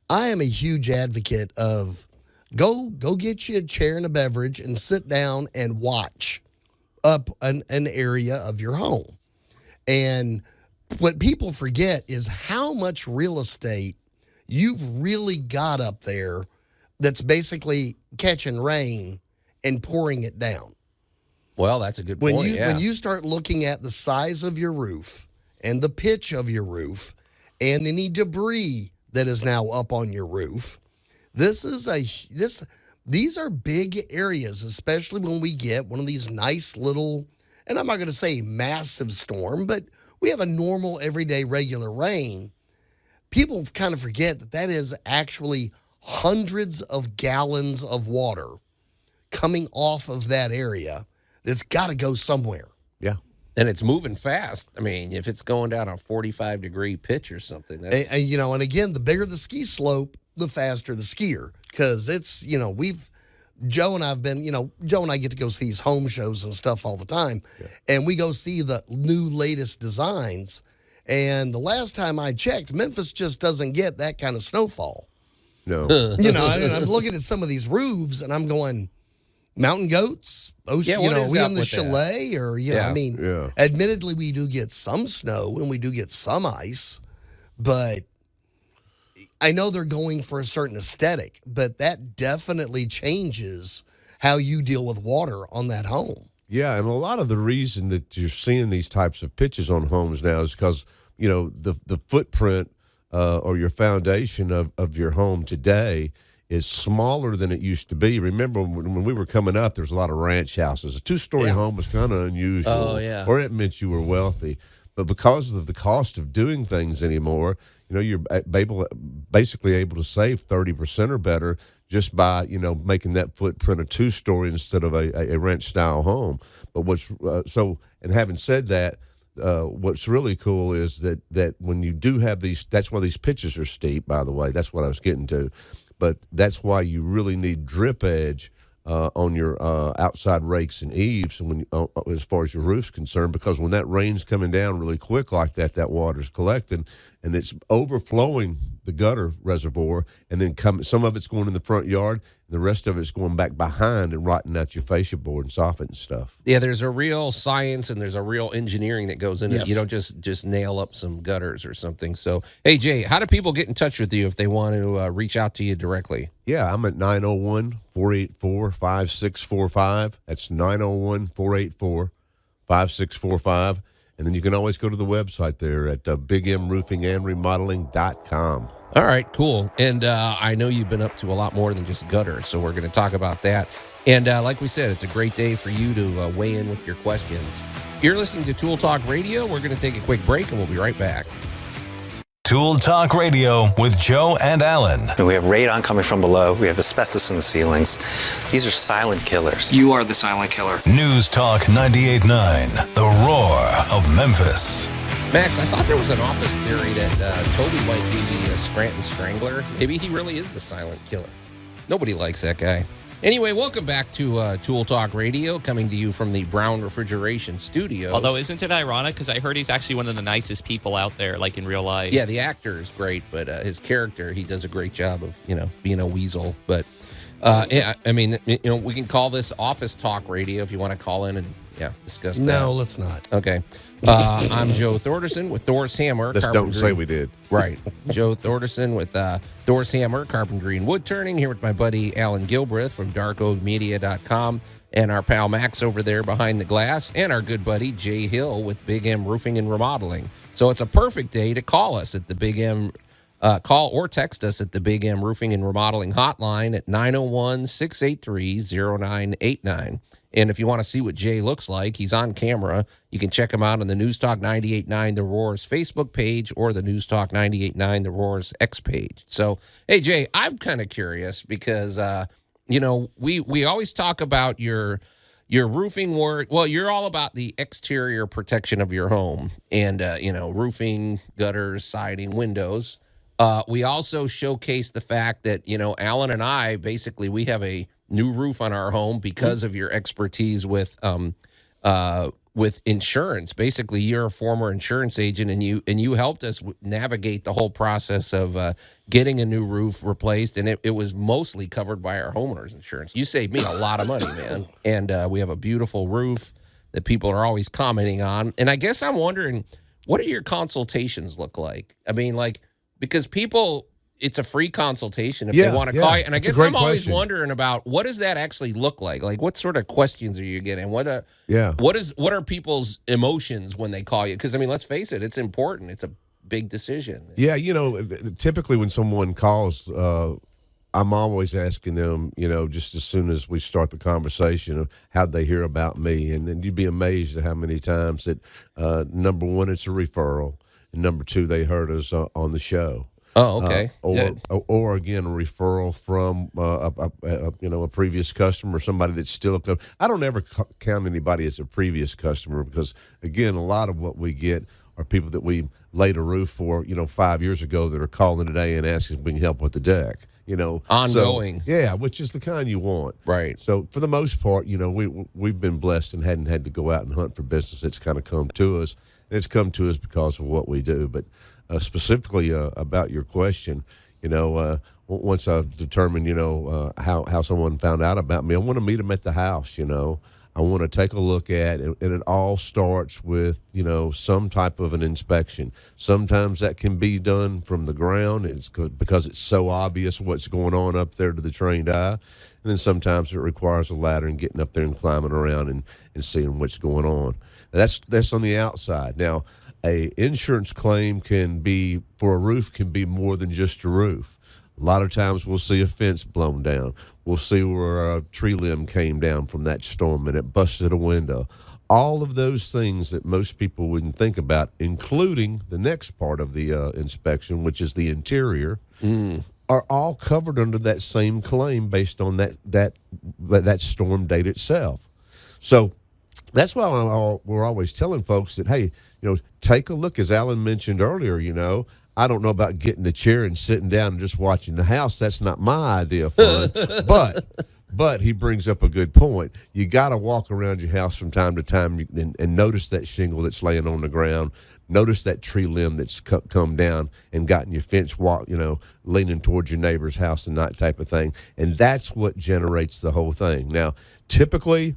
I am a huge advocate of go get you a chair and a beverage and sit down and watch up an area of your home. And what people forget is how much real estate you've really got up there that's basically catching rain and pouring it down. Well, that's a good point. When you start looking at the size of your roof and the pitch of your roof and any debris that is now up on your roof, these are big areas, especially when we get one of these nice little, and I'm not going to say massive storm, but we have a normal, everyday, regular rain. People kind of forget that is actually hundreds of gallons of water coming off of that area that's got to go somewhere. Yeah. And it's moving fast. I mean, if it's going down a 45-degree pitch or something. That's... And again, the bigger the ski slope, the faster the skier. Because it's, Joe and I get to go see these home shows and stuff all the time. Yeah. And we go see the new latest designs. And the last time I checked, Memphis just doesn't get that kind of snowfall. No. And I'm looking at some of these roofs and I'm going, mountain goats, ocean, we on the chalet that? Admittedly, we do get some snow and we do get some ice, but I know they're going for a certain aesthetic, but that definitely changes how you deal with water on that home. Yeah, and a lot of the reason that you're seeing these types of pitches on homes now is because, the footprint or your foundation of your home today is smaller than it used to be. Remember when we were coming up, there was a lot of ranch houses. A 2-story home was kind of unusual. Oh, yeah. Or it meant you were wealthy. But because of the cost of doing things anymore, you're basically able to save 30% or better just by, making that footprint a 2-story instead of a ranch-style home. But and having said that, what's really cool is that when you do have these, that's why these pitches are steep, by the way. That's what I was getting to. But that's why you really need drip edge on your outside rakes and eaves, and as far as your roof's concerned, because when that rain's coming down really quick like that water's collecting and it's overflowing the gutter reservoir, and then some of it's going in the front yard, and the rest of it's going back behind and rotting out your fascia board and soffit and stuff. Yeah, there's a real science and there's a real engineering that goes into it. You don't just nail up some gutters or something. So, hey, Jay, how do people get in touch with you if they want to reach out to you directly? Yeah, I'm at 901-484-5645. That's 901-484-5645. And then you can always go to the website there at bigmroofingandremodeling.com. All right, cool. And I know you've been up to a lot more than just gutters, so we're going to talk about that. And like we said, it's a great day for you to weigh in with your questions. You're listening to Tool Talk Radio. We're going to take a quick break, and we'll be right back. Tool Talk Radio with Joe and Allan. We have radon coming from below. We have asbestos in the ceilings. These are silent killers. You are the silent killer. News Talk 98.9, the roar of Memphis. Max, I thought there was an office theory that Toby might be the Scranton Strangler. Maybe he really is the silent killer. Nobody likes that guy. Anyway, welcome back to Tool Talk Radio, coming to you from the Brown Refrigeration Studios. Although, isn't it ironic? Because I heard he's actually one of the nicest people out there, like in real life. Yeah, the actor is great, but his character, he does a great job of, being a weasel. But, yeah, I mean, we can call this Office Talk Radio if you want to call in and, discuss that. No, let's not. Okay. I'm Joe Thorderson with Thor's Hammer. Just don't say we did. Right. Joe Thorderson with Thor's Hammer, Carpentry and Wood Turning, here with my buddy Alan Gilbreth from darkomedia.com, and our pal Max over there behind the glass, and our good buddy Jay Hill with Big M Roofing and Remodeling. So it's a perfect day to call us at the Big M, call or text us at the Big M Roofing and Remodeling hotline at 901-683-0989. And if you want to see what Jay looks like, he's on camera. You can check him out on the News Talk 98.9 The Roar's Facebook page or the News Talk 98.9 The Roar's X page. So, hey, Jay, I'm kind of curious because, we always talk about your roofing work. Well, you're all about the exterior protection of your home and, roofing, gutters, siding, windows. We also showcase the fact that, Alan and I, basically, we have a new roof on our home because of your expertise with insurance. Basically, you're a former insurance agent, and you helped us navigate the whole process of getting a new roof replaced, and it was mostly covered by our homeowners insurance. You saved me a lot of money, man. And we have a beautiful roof that people are always commenting on. And I guess I'm wondering, what do your consultations look like? I mean, because people, it's a free consultation if they want to call you. And I guess I'm always wondering about, what does that actually look like? Like, what sort of questions are you getting? What are people's emotions when they call you? Because, I mean, let's face it, it's important. It's a big decision. Yeah, typically when someone calls, I'm always asking them, just as soon as we start the conversation, of how'd they hear about me? And then you'd be amazed at how many times that, number one, it's a referral. And number two, they heard us on the show. Oh, okay. Or again, a referral from a previous customer, somebody that's still. I don't ever count anybody as a previous customer because, again, a lot of what we get are people that we laid a roof for, 5 years ago that are calling today and asking if we can help with the deck. Ongoing. So, which is the kind you want. Right. So for the most part, we've been blessed and hadn't had to go out and hunt for business. It's kind of come to us. It's come to us because of what we do. But specifically about your question, once I've determined, how someone found out about me, I want to meet them at the house, I want to take a look at it, and it all starts with, some type of an inspection. Sometimes that can be done from the ground. It's because it's so obvious what's going on up there to the trained eye. And then sometimes it requires a ladder and getting up there and climbing around and seeing what's going on. That's on the outside. Now, a insurance claim for a roof can be more than just a roof. A lot of times we'll see a fence blown down. We'll see where a tree limb came down from that storm and it busted a window. All of those things that most people wouldn't think about, including the next part of the inspection, which is the interior, are all covered under that same claim based on that storm date itself. So that's why we're always telling folks that, hey, take a look, as Alan mentioned earlier, I don't know about getting the chair and sitting down and just watching the house. That's not my idea of fun. But he brings up a good point. You got to walk around your house from time to time and notice that shingle that's laying on the ground. Notice that tree limb that's come down and gotten your fence leaning towards your neighbor's house and that type of thing. And that's what generates the whole thing. Now, typically,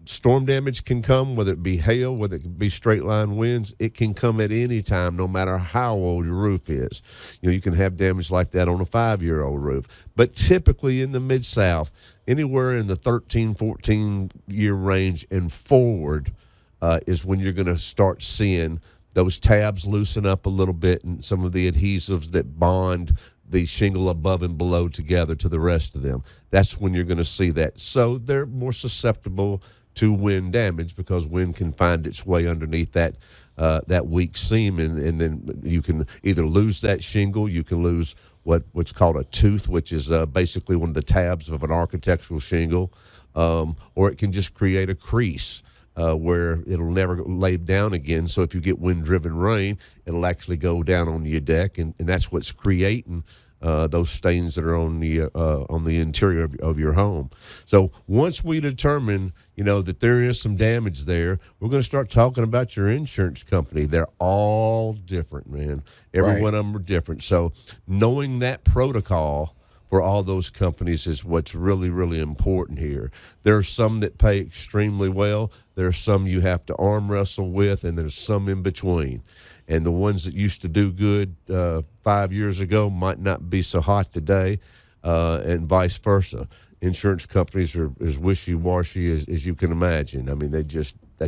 storm damage can come, whether it be hail, whether it be straight line winds. It can come at any time, no matter how old your roof is. You can have damage like that on a 5-year-old roof. But typically in the Mid-South, anywhere in the 13, 14-year range and forward is when you're going to start seeing those tabs loosen up a little bit and some of the adhesives that bond the shingle above and below together to the rest of them. That's when you're going to see that. So they're more susceptible to wind damage because wind can find its way underneath that weak seam, and then you can either lose that shingle, you can lose what's called a tooth, which is basically one of the tabs of an architectural shingle, or it can just create a crease where it'll never lay down again. So if you get wind-driven rain, it'll actually go down on your deck, and that's what's creating those stains that are on the interior of your home. So once we determine, that there is some damage there, we're going to start talking about your insurance company. They're all different, man. Every one of them are different. So knowing that protocol for all those companies is what's really, really important here. There are some that pay extremely well. There are some you have to arm wrestle with, and there's some in between. And the ones that used to do good 5 years ago might not be so hot today, and vice versa. Insurance companies are as wishy-washy as you can imagine. I mean, that's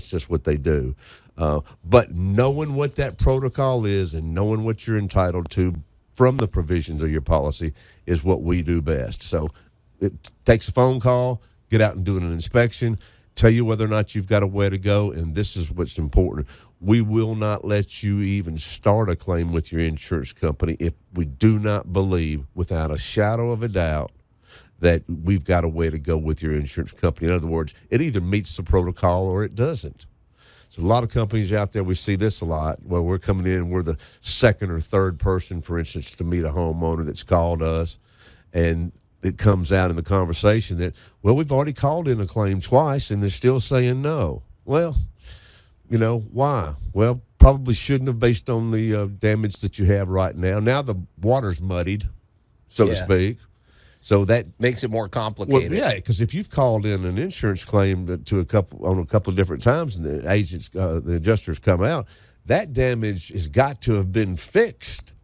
just what they do. But knowing what that protocol is and knowing what you're entitled to from the provisions of your policy is what we do best. So it takes a phone call, get out and do an inspection, tell you whether or not you've got a way to go, and this is what's important. We will not let you even start a claim with your insurance company if we do not believe, without a shadow of a doubt, that we've got a way to go with your insurance company. In other words, it either meets the protocol or it doesn't. So a lot of companies out there, we see this a lot, where we're coming in and we're the second or third person, for instance, to meet a homeowner that's called us, and it comes out in the conversation that, well, we've already called in a claim twice and they're still saying no. Well, why? Well, probably shouldn't have, based on the damage that you have right now. Now the water's muddied, so to speak. So that makes it more complicated. Well, yeah, because if you've called in an insurance claim to a couple of different times, and the agents, the adjusters come out, that damage has got to have been fixed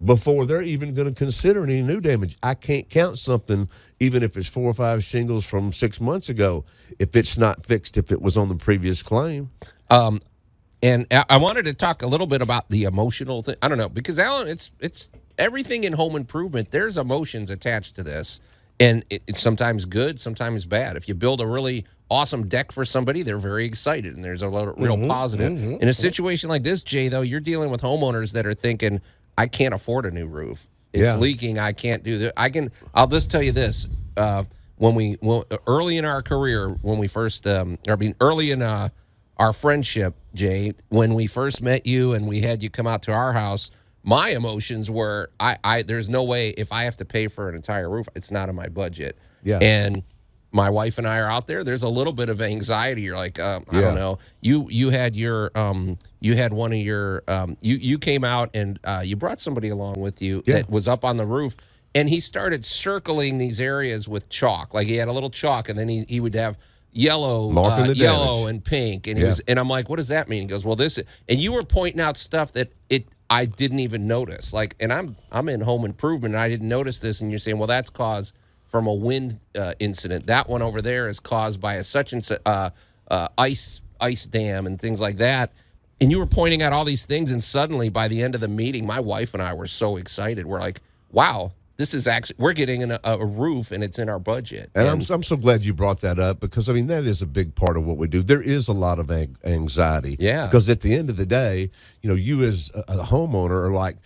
before they're even going to consider any new damage. I can't count something, even if it's 4 or 5 shingles from 6 months ago, if it's not fixed, if it was on the previous claim. And I wanted to talk a little bit about the emotional thing. I don't know, because Allan, it's everything in home improvement. There's emotions attached to this, and it's sometimes good, sometimes bad. If you build a really awesome deck for somebody, they're very excited, and there's a real positive. In a situation like this, Jay, though, you're dealing with homeowners that are thinking, I can't afford a new roof. It's leaking. I can't do that. I'll just tell you this. Early in our career, when we first, early in our friendship, Jay, when we first met you and we had you come out to our house, my emotions were, there's no way, if I have to pay for an entire roof, it's not in my budget. Yeah. And my wife and I are out there. There's a little bit of anxiety. You're like, I don't know. You had your, you came out and you brought somebody along with you that was up on the roof, and he started circling these areas with chalk. Like, he had a little chalk, and then he would have yellow and pink, and and I'm like, what does that mean? He goes, well, this, and you were pointing out stuff that I didn't even notice. Like, and I'm in home improvement, and I didn't notice this, and you're saying, well, that's caused from a wind incident. That one over there is caused by a such and such ice dam and things like that. And you were pointing out all these things, and suddenly by the end of the meeting, my wife and I were so excited. We're like, wow. This is actually, we're getting a roof, and it's in our budget. And I'm so glad you brought that up, because, that is a big part of what we do. There is a lot of anxiety. Yeah. Because at the end of the day, you as a homeowner are like,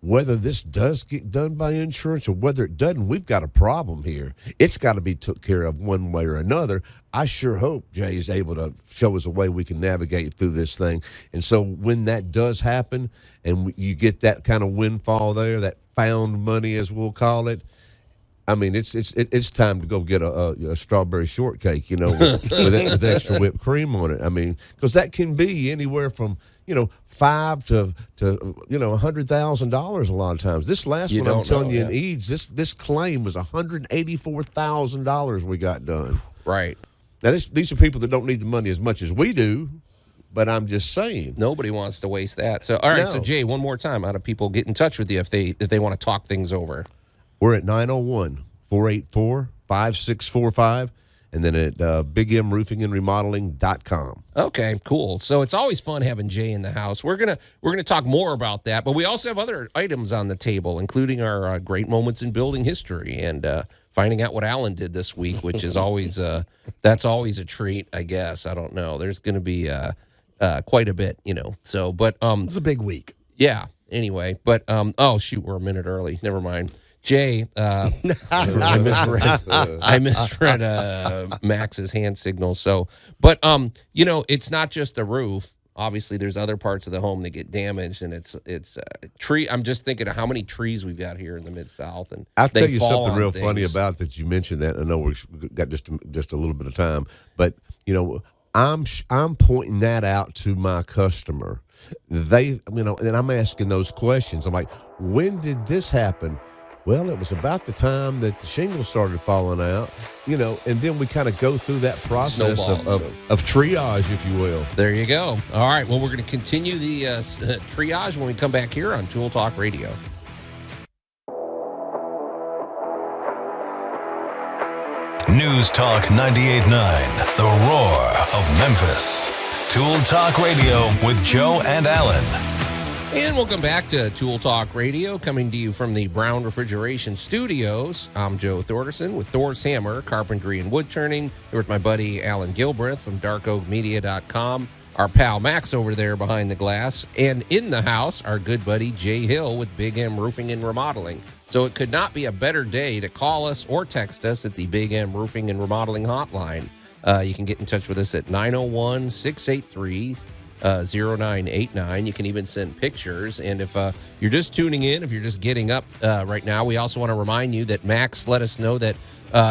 whether this does get done by insurance or whether it doesn't, we've got a problem here. It's got to be took care of one way or another. I sure hope Jay is able to show us a way we can navigate through this thing. And so when that does happen and you get that kind of windfall there, that found money, as we'll call it, I mean, it's time to go get a strawberry shortcake, with extra whipped cream on it. I mean, because that can be anywhere from $5,000 to $100,000 a lot of times. This last one I'm telling you in Eads, this claim was $184,000 we got done. Right. Now these are people that don't need the money as much as we do. But I'm just saying. Nobody wants to waste that. So, all right. No. So, Jay, one more time. How do people get in touch with you if they want to talk things over? We're at 901-484-5645, and then at bigmroofingandremodeling.com. Okay, cool. So it's always fun having Jay in the house. We're gonna talk more about that, but we also have other items on the table, including our great moments in building history and finding out what Allan did this week, which is always that's always a treat. I guess I don't know. There's going to be quite a bit, So, but it's a big week. Yeah. Anyway, but oh shoot, we're a minute early. Never mind. Jay, I misread Max's hand signal. So, but it's not just the roof. Obviously, there's other parts of the home that get damaged, and it's tree. I'm just thinking of how many trees we've got here in the Mid-South, and I'll tell you something real funny about that. You mentioned that. I know we've got just a little bit of time, but I'm pointing that out to my customer. And I'm asking those questions. I'm like, when did this happen? Well, it was about the time that the shingles started falling out, and then we kind of go through that process of triage, if you will. There you go. All right. Well, we're going to continue the triage when we come back here on Tool Talk Radio. News Talk 98.9, the roar of Memphis. Tool Talk Radio with Joe and Allan. And welcome back to Tool Talk Radio, coming to you from the Brown Refrigeration Studios. I'm Joe Thorderson with Thor's Hammer, Carpentry and Wood Turning. Here with my buddy Allan Gilbreth from darkoakmedia.com. Our pal Max over there behind the glass. And in the house, our good buddy Jay Hill with Big M Roofing and Remodeling. So it could not be a better day to call us or text us at the Big M Roofing and Remodeling hotline. You can get in touch with us at 901-683-0989. You can even send pictures. And if you're just tuning in, if you're just getting up right now, we also want to remind you that Max let us know that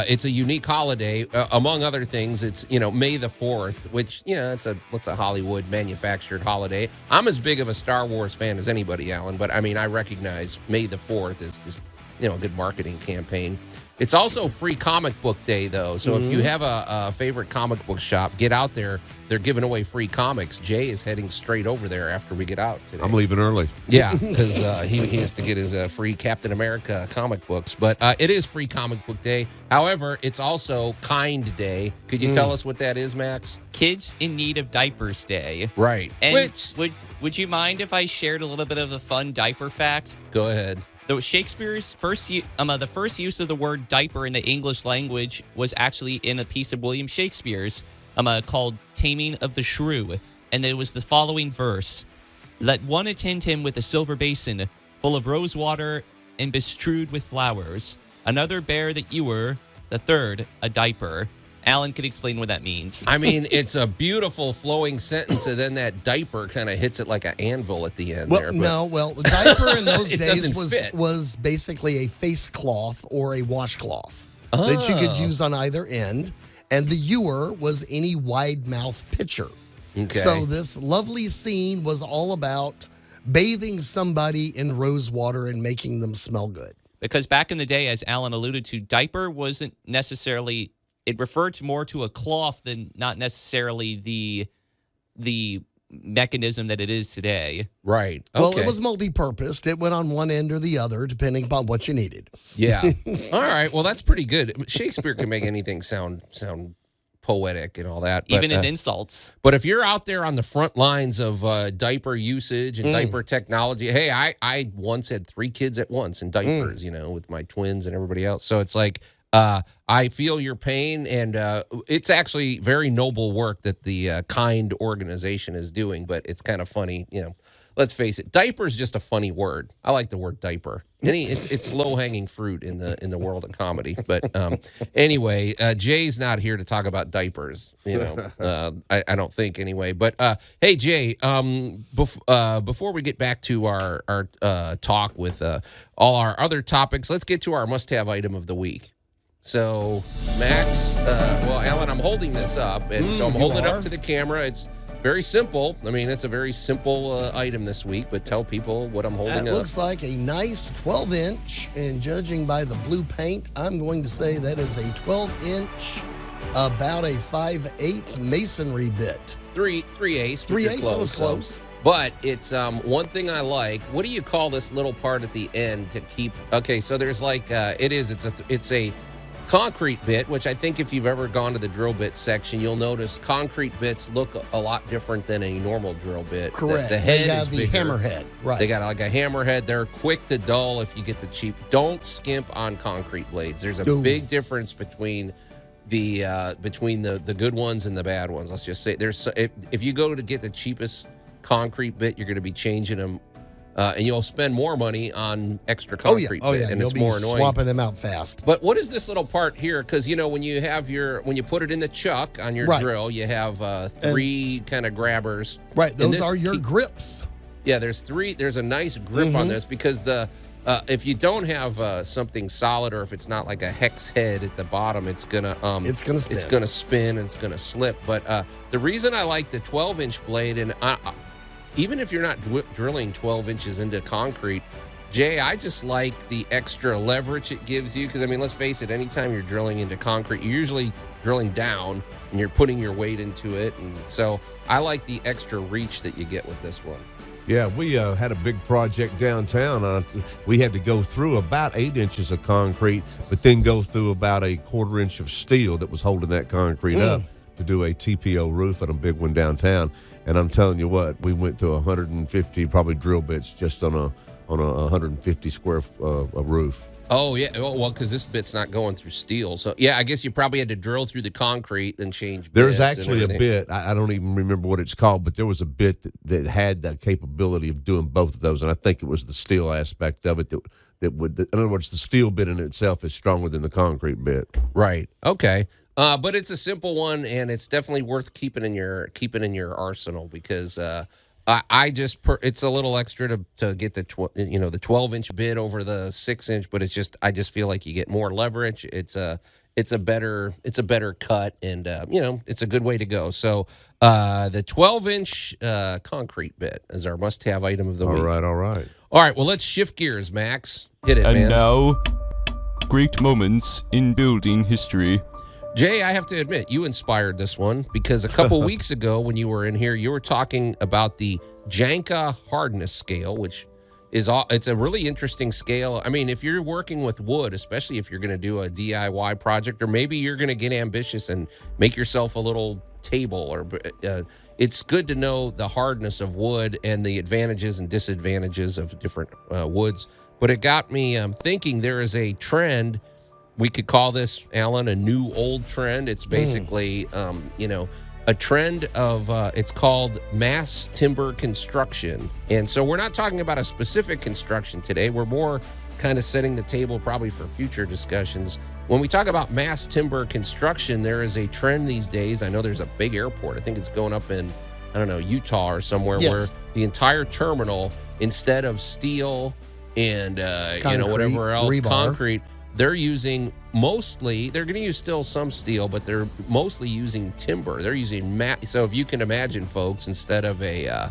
it's a unique holiday. Among other things, it's May the 4th, which it's a Hollywood manufactured holiday. I'm as big of a Star Wars fan as anybody, Allan, but I mean I recognize May the 4th is just a good marketing campaign. It's also Free Comic Book Day, though. So if you have a favorite comic book shop, get out there. They're giving away free comics. Jay is heading straight over there after we get out today. I'm leaving early. Yeah, because he has to get his free Captain America comic books. But it is Free Comic Book Day. However, it's also Kind Day. Could you tell us what that is, Max? Kids in Need of Diapers Day. Right. And would you mind if I shared a little bit of a fun diaper fact? Go ahead. Though Shakespeare's the first use of the word diaper in the English language was actually in a piece of William Shakespeare's called Taming of the Shrew. And it was the following verse. Let one attend him with a silver basin full of rose water and bestrewed with flowers. Another bear the ewer, the third a diaper. Allan could explain what that means. I mean, it's a beautiful flowing sentence, and then that diaper kind of hits it like an anvil at the end. Well, the diaper in those days was basically a face cloth or a washcloth that you could use on either end, and the ewer was any wide mouth pitcher. Okay. So this lovely scene was all about bathing somebody in rose water and making them smell good. Because back in the day, as Allan alluded to, diaper wasn't necessarily... It referred more to a cloth than not necessarily the mechanism that it is today. Right. Okay. Well, it was multi-purposed. It went on one end or the other, depending upon what you needed. Yeah. All right. Well, that's pretty good. Shakespeare can make anything sound poetic and all that. Even his insults. But if you're out there on the front lines of diaper usage and diaper technology, hey, I once had 3 kids at once in diapers, with my twins and everybody else. So it's like... I feel your pain, and it's actually very noble work that the Kind organization is doing, but it's kind of funny, let's face it, diaper is just a funny word. I like the word diaper. It's low hanging fruit in the world of comedy. But anyway, Jay's not here to talk about diapers. I don't think anyway. But hey, Jay, before we get back to our talk with all our other topics, let's get to our must-have item of the week. So, Max, Alan, I'm holding this up, and so I'm holding it up to the camera. It's very simple. I mean, it's a very simple item this week, but tell people what I'm holding up. It looks like a nice 12-inch, and judging by the blue paint, I'm going to say that is a 12-inch, about a 5/8 masonry bit. 3/8. 3/8, it was close. But it's one thing I like. What do you call this little part at the end to keep? Okay, so there's like it's a concrete bit, which I think if you've ever gone to the drill bit section, you'll notice concrete bits look a lot different than a normal drill bit. Correct. The head they got is the bigger. hammerhead. Right. They got like a hammerhead. They're quick to dull if you get the cheap. Don't skimp on concrete blades. There's a big difference between the good ones and the bad ones. Let's just say if you go to get the cheapest concrete bit, you're going to be changing them. And you'll spend more money on extra concrete bit, and you'll it's be more annoying. swapping them out fast. But what is this little part here? Because when you put it in the chuck on your drill, you have three kind of grabbers. Right, those are your grips. Yeah, there's three. There's a nice grip on this because if you don't have something solid, or if it's not like a hex head at the bottom, it's gonna spin. It's gonna spin and it's gonna slip. But the reason I like the 12-inch blade, and even if you're not drilling 12 inches into concrete, Jay, I just like the extra leverage it gives you. Because, I mean, let's face it, anytime you're drilling into concrete, you're usually drilling down and you're putting your weight into it. And so I like the extra reach that you get with this one. Yeah, we had a big project downtown. We had to go through about 8 inches of concrete, but then go through about a 1/4 inch of steel that was holding that concrete up to do a TPO roof on a big one downtown. And I'm telling you what, we went through 150 probably drill bits just on a 150 square roof. Oh, yeah. Well, because this bit's not going through steel. So, yeah, I guess you probably had to drill through the concrete and change bits. There's actually a bit, I don't even remember what it's called, but there was a bit that had the capability of doing both of those. And I think it was the steel aspect of it that would, in other words, the steel bit in itself is stronger than the concrete bit. Right. Okay. But it's a simple one, and it's definitely worth keeping in your arsenal because it's a little extra to get the 12-inch bit over the 6-inch, but I just feel like you get more leverage. It's a better cut, and it's a good way to go. So the 12-inch concrete bit is our must-have item of the week. All right. All right. Well, let's shift gears, Max. Hit it, man. And now, great moments in building history. Jay, I have to admit, you inspired this one because a couple weeks ago when you were in here, you were talking about the Janka hardness scale, which it's a really interesting scale. I mean, if you're working with wood, especially if you're going to do a DIY project, or maybe you're going to get ambitious and make yourself a little table, or it's good to know the hardness of wood and the advantages and disadvantages of different woods. But it got me thinking there is a trend. We could call this, Alan, a new old trend. It's basically, a trend of, it's called mass timber construction. And so we're not talking about a specific construction today. We're more kind of setting the table probably for future discussions. When we talk about mass timber construction, there is a trend these days. I know there's a big airport. I think it's going up in, Utah or somewhere, where the entire terminal, instead of steel and, whatever else, rebar, concrete, they're using they're going to use still some steel, but they're mostly using timber. They're using so if you can imagine, folks, instead of a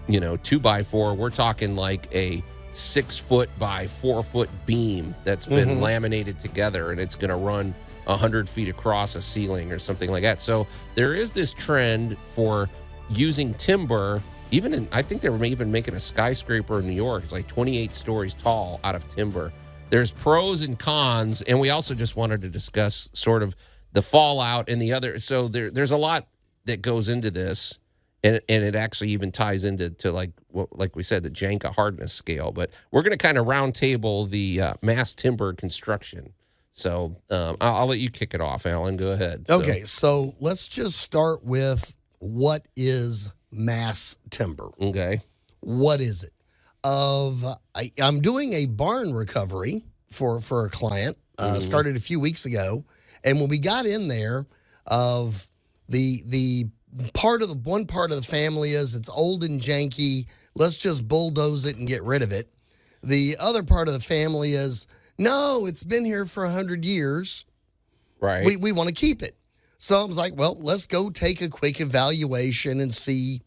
2x4, we're talking like a 6-foot by 4-foot beam that's been laminated together, and it's going to run 100 feet across a ceiling or something like that. So there is this trend for using timber. I think they were even making a skyscraper in New York. It's like 28 stories tall out of timber. There's pros and cons, and we also just wanted to discuss sort of the fallout and the other. So there's a lot that goes into this, and it actually even ties into like we said, the Janka hardness scale. But we're going to kind of round table the mass timber construction. So I'll let you kick it off, Alan. Go ahead. Okay, so let's just start with what is mass timber. Okay. What is it? I'm doing a barn recovery for a client. Started a few weeks ago, and when we got in there, of the one part of the family is it's old and janky. Let's just bulldoze it and get rid of it. The other part of the family is no, it's been here for 100 years. Right. We want to keep it. So I was like, well, let's go take a quick evaluation and see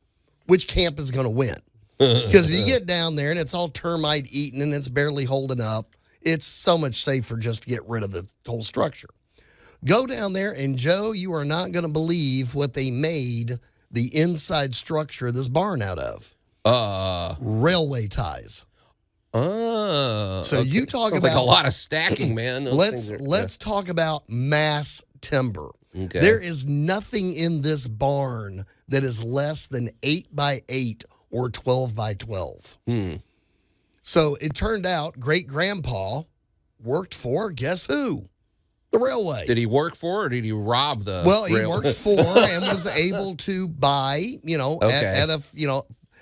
which camp is going to win. Because if you get down there and it's all termite eaten and it's barely holding up, it's so much safer just to get rid of the whole structure. Go down there, and Joe, you are not going to believe what they made the inside structure of this barn out of. Railway ties. So okay. You talk Sounds about like a lot of stacking, man. Let's talk about mass timber. Okay. There is nothing in this barn that is less than 8x8 or 12x12. So it turned out great grandpa worked for, guess who? The railway. Did he work for, or did he rob the? Well, he worked for and was able to buy,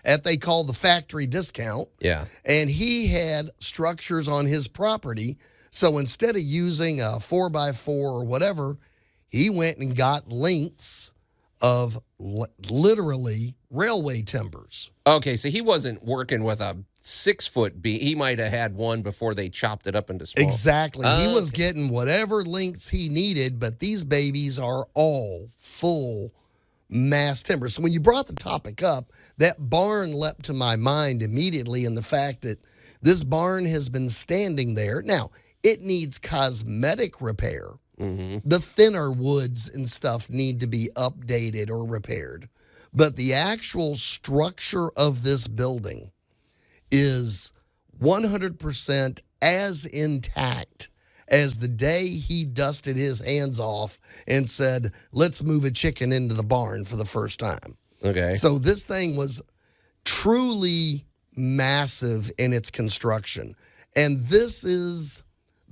at they call the factory discount. Yeah. And he had structures on his property. So instead of using a 4x4 or whatever, he went and got lengths of literally railway timbers. Okay, so he wasn't working with a 6-foot beam. He might have had one before they chopped it up into small. Exactly. He was getting whatever lengths he needed, but these babies are all full mass timber. So when you brought the topic up, that barn leapt to my mind immediately, in the fact that this barn has been standing there. Now, it needs cosmetic repair. The thinner woods and stuff need to be updated or repaired. But the actual structure of this building is 100% as intact as the day he dusted his hands off and said, let's move a chicken into the barn for the first time. Okay. So this thing was truly massive in its construction. And this is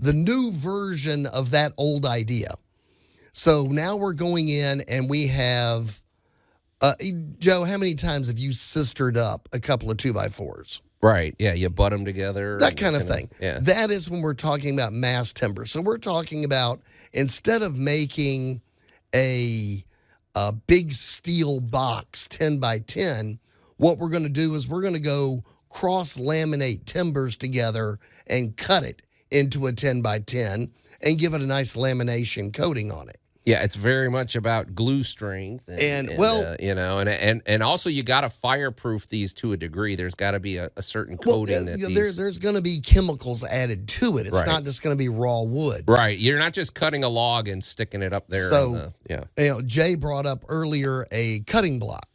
the new version of that old idea. So now we're going in and we have, Joe, how many times have you sistered up a couple of 2x4s? Right. Yeah, you butt them together. That kind of thing. Yeah. That is when we're talking about mass timber. So we're talking about, instead of making a big steel box 10x10, what we're going to do is we're going to go cross-laminate timbers together and cut it into a 10x10 and give it a nice lamination coating on it. Yeah, it's very much about glue strength, and also you got to fireproof these to a degree. There's got to be a certain coating there's going to be chemicals added to it. It's not just going to be raw wood. Right. You're not just cutting a log and sticking it up there. So, Jay brought up earlier a cutting block.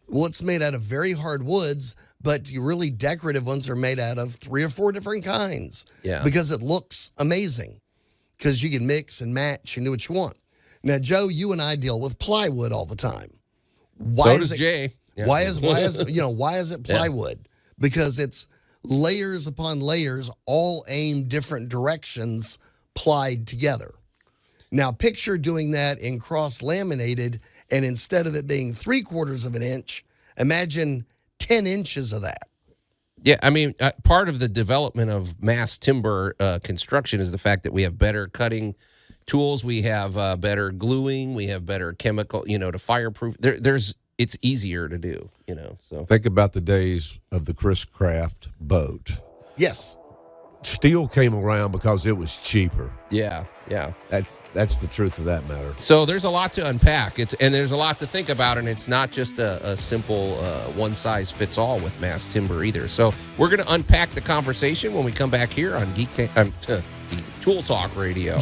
Well, it's made out of very hard woods, but your really decorative ones are made out of 3 or 4 different kinds. Yeah. Because it looks amazing. Because you can mix and match and do what you want. Now, Joe, you and I deal with plywood all the time. So does Jay. Yeah. Why is it plywood? Yeah. Because it's layers upon layers, all aimed different directions, plied together. Now, picture doing that in cross-laminated, and instead of it being 3/4 of an inch, imagine 10 inches of that. Yeah, I mean, part of the development of mass timber construction is the fact that we have better cutting tools, we have better gluing, we have better chemical, to fireproof. It's easier to do, So think about the days of the Chris Craft boat. Yes, steel came around because it was cheaper. Yeah. That's the truth of that matter. So there's a lot to unpack. And there's a lot to think about, and it's not just a simple one-size-fits-all with mass timber either. So we're going to unpack the conversation when we come back here on Tool Talk Radio.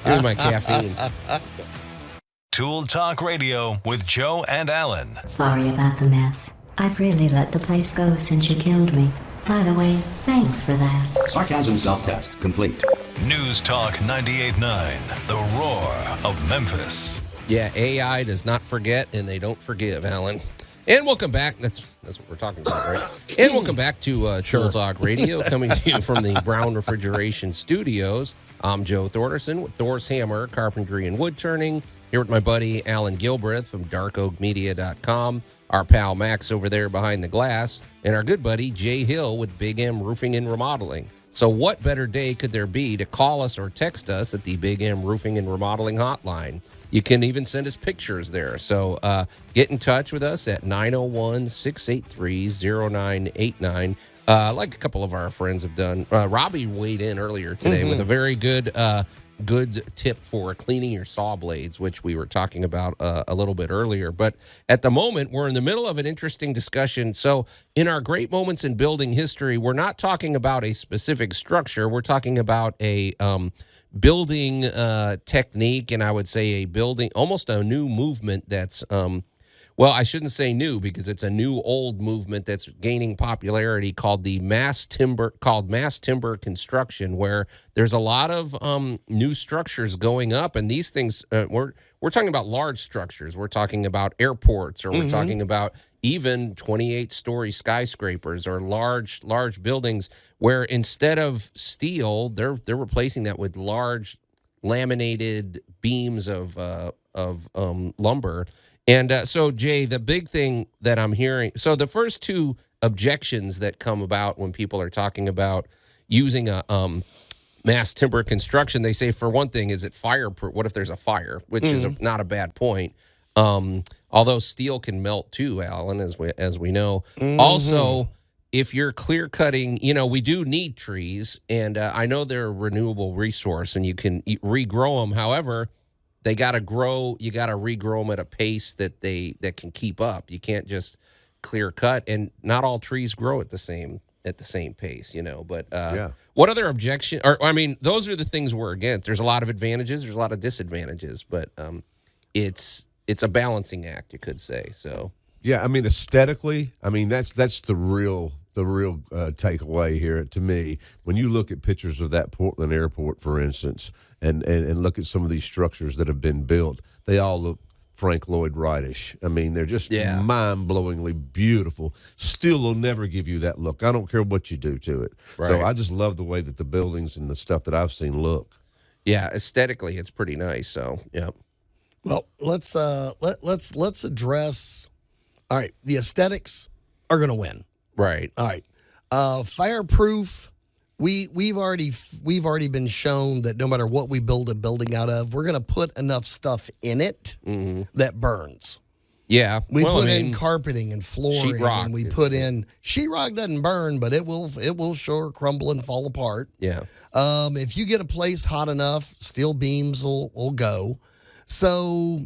Here's my caffeine. Tool Talk Radio with Joe and Allan. Sorry about the mess. I've really let the place go since you killed me. By the way, thanks for that. Sarcasm self-test complete. News Talk 98.9, the roar of Memphis. Yeah, AI does not forget, and they don't forgive, Allan. And welcome back. That's what we're talking about, right? And welcome back to Tool Talk Radio, coming to you from the Brown Refrigeration Studios. I'm Joe Thorderson with Thor's Hammer, Carpentry and Wood Turning. Here with my buddy Alan Gilbreth from darkoakmedia.com, our pal Max over there behind the glass, and our good buddy Jay Hill with Big M Roofing and Remodeling. So what better day could there be to call us or text us at the Big M Roofing and Remodeling hotline? You can even send us pictures there. So get in touch with us at 901-683-0989. Like a couple of our friends have done. Robbie weighed in earlier today with a very good tip for cleaning your saw blades, which we were talking about a little bit earlier. But at the moment, we're in the middle of an interesting discussion. So in our great moments in building history, we're not talking about a specific structure. We're talking about a building technique, and I would say a building, almost a new movement that's well, I shouldn't say new because it's a new old movement that's gaining popularity called mass timber construction, where there's a lot of new structures going up, and these things we're talking about large structures. We're talking about airports, or we're talking about even 28-story skyscrapers or large buildings where instead of steel, they're replacing that with large laminated beams of lumber. And so, Jay, the big thing that I'm hearing, so the first two objections that come about when people are talking about using a mass timber construction, they say, for one thing, is it fireproof? What if there's a fire? Which is not a bad point. Although steel can melt too, Alan, as we know. Also, if you're clear cutting, we do need trees, and I know they're a renewable resource, and you can regrow them. However, they got to grow. You got to regrow them at a pace that can keep up. You can't just clear cut, and not all trees grow at the same pace, But what other objection? Those are the things we're against. There's a lot of advantages. There's a lot of disadvantages, but it's a balancing act, you could say. So yeah, aesthetically, that's the real takeaway here to me. When you look at pictures of that Portland airport, for instance, and look at some of these structures that have been built, they all look Frank Lloyd Wright-ish. They're just mind-blowingly beautiful. Steel will never give you that look. I don't care what you do to it. Right. So I just love the way that the buildings and the stuff that I've seen look. Yeah, aesthetically, it's pretty nice. So yeah. Well, let's address. All right, the aesthetics are going to win. Right. All right. Fireproof. We've already been shown that no matter what we build a building out of, we're going to put enough stuff in it that burns. Yeah. We put in carpeting and flooring, sheetrock, and we put in sheetrock. Doesn't burn, but it will sure crumble and fall apart. Yeah. If you get a place hot enough, steel beams will go. So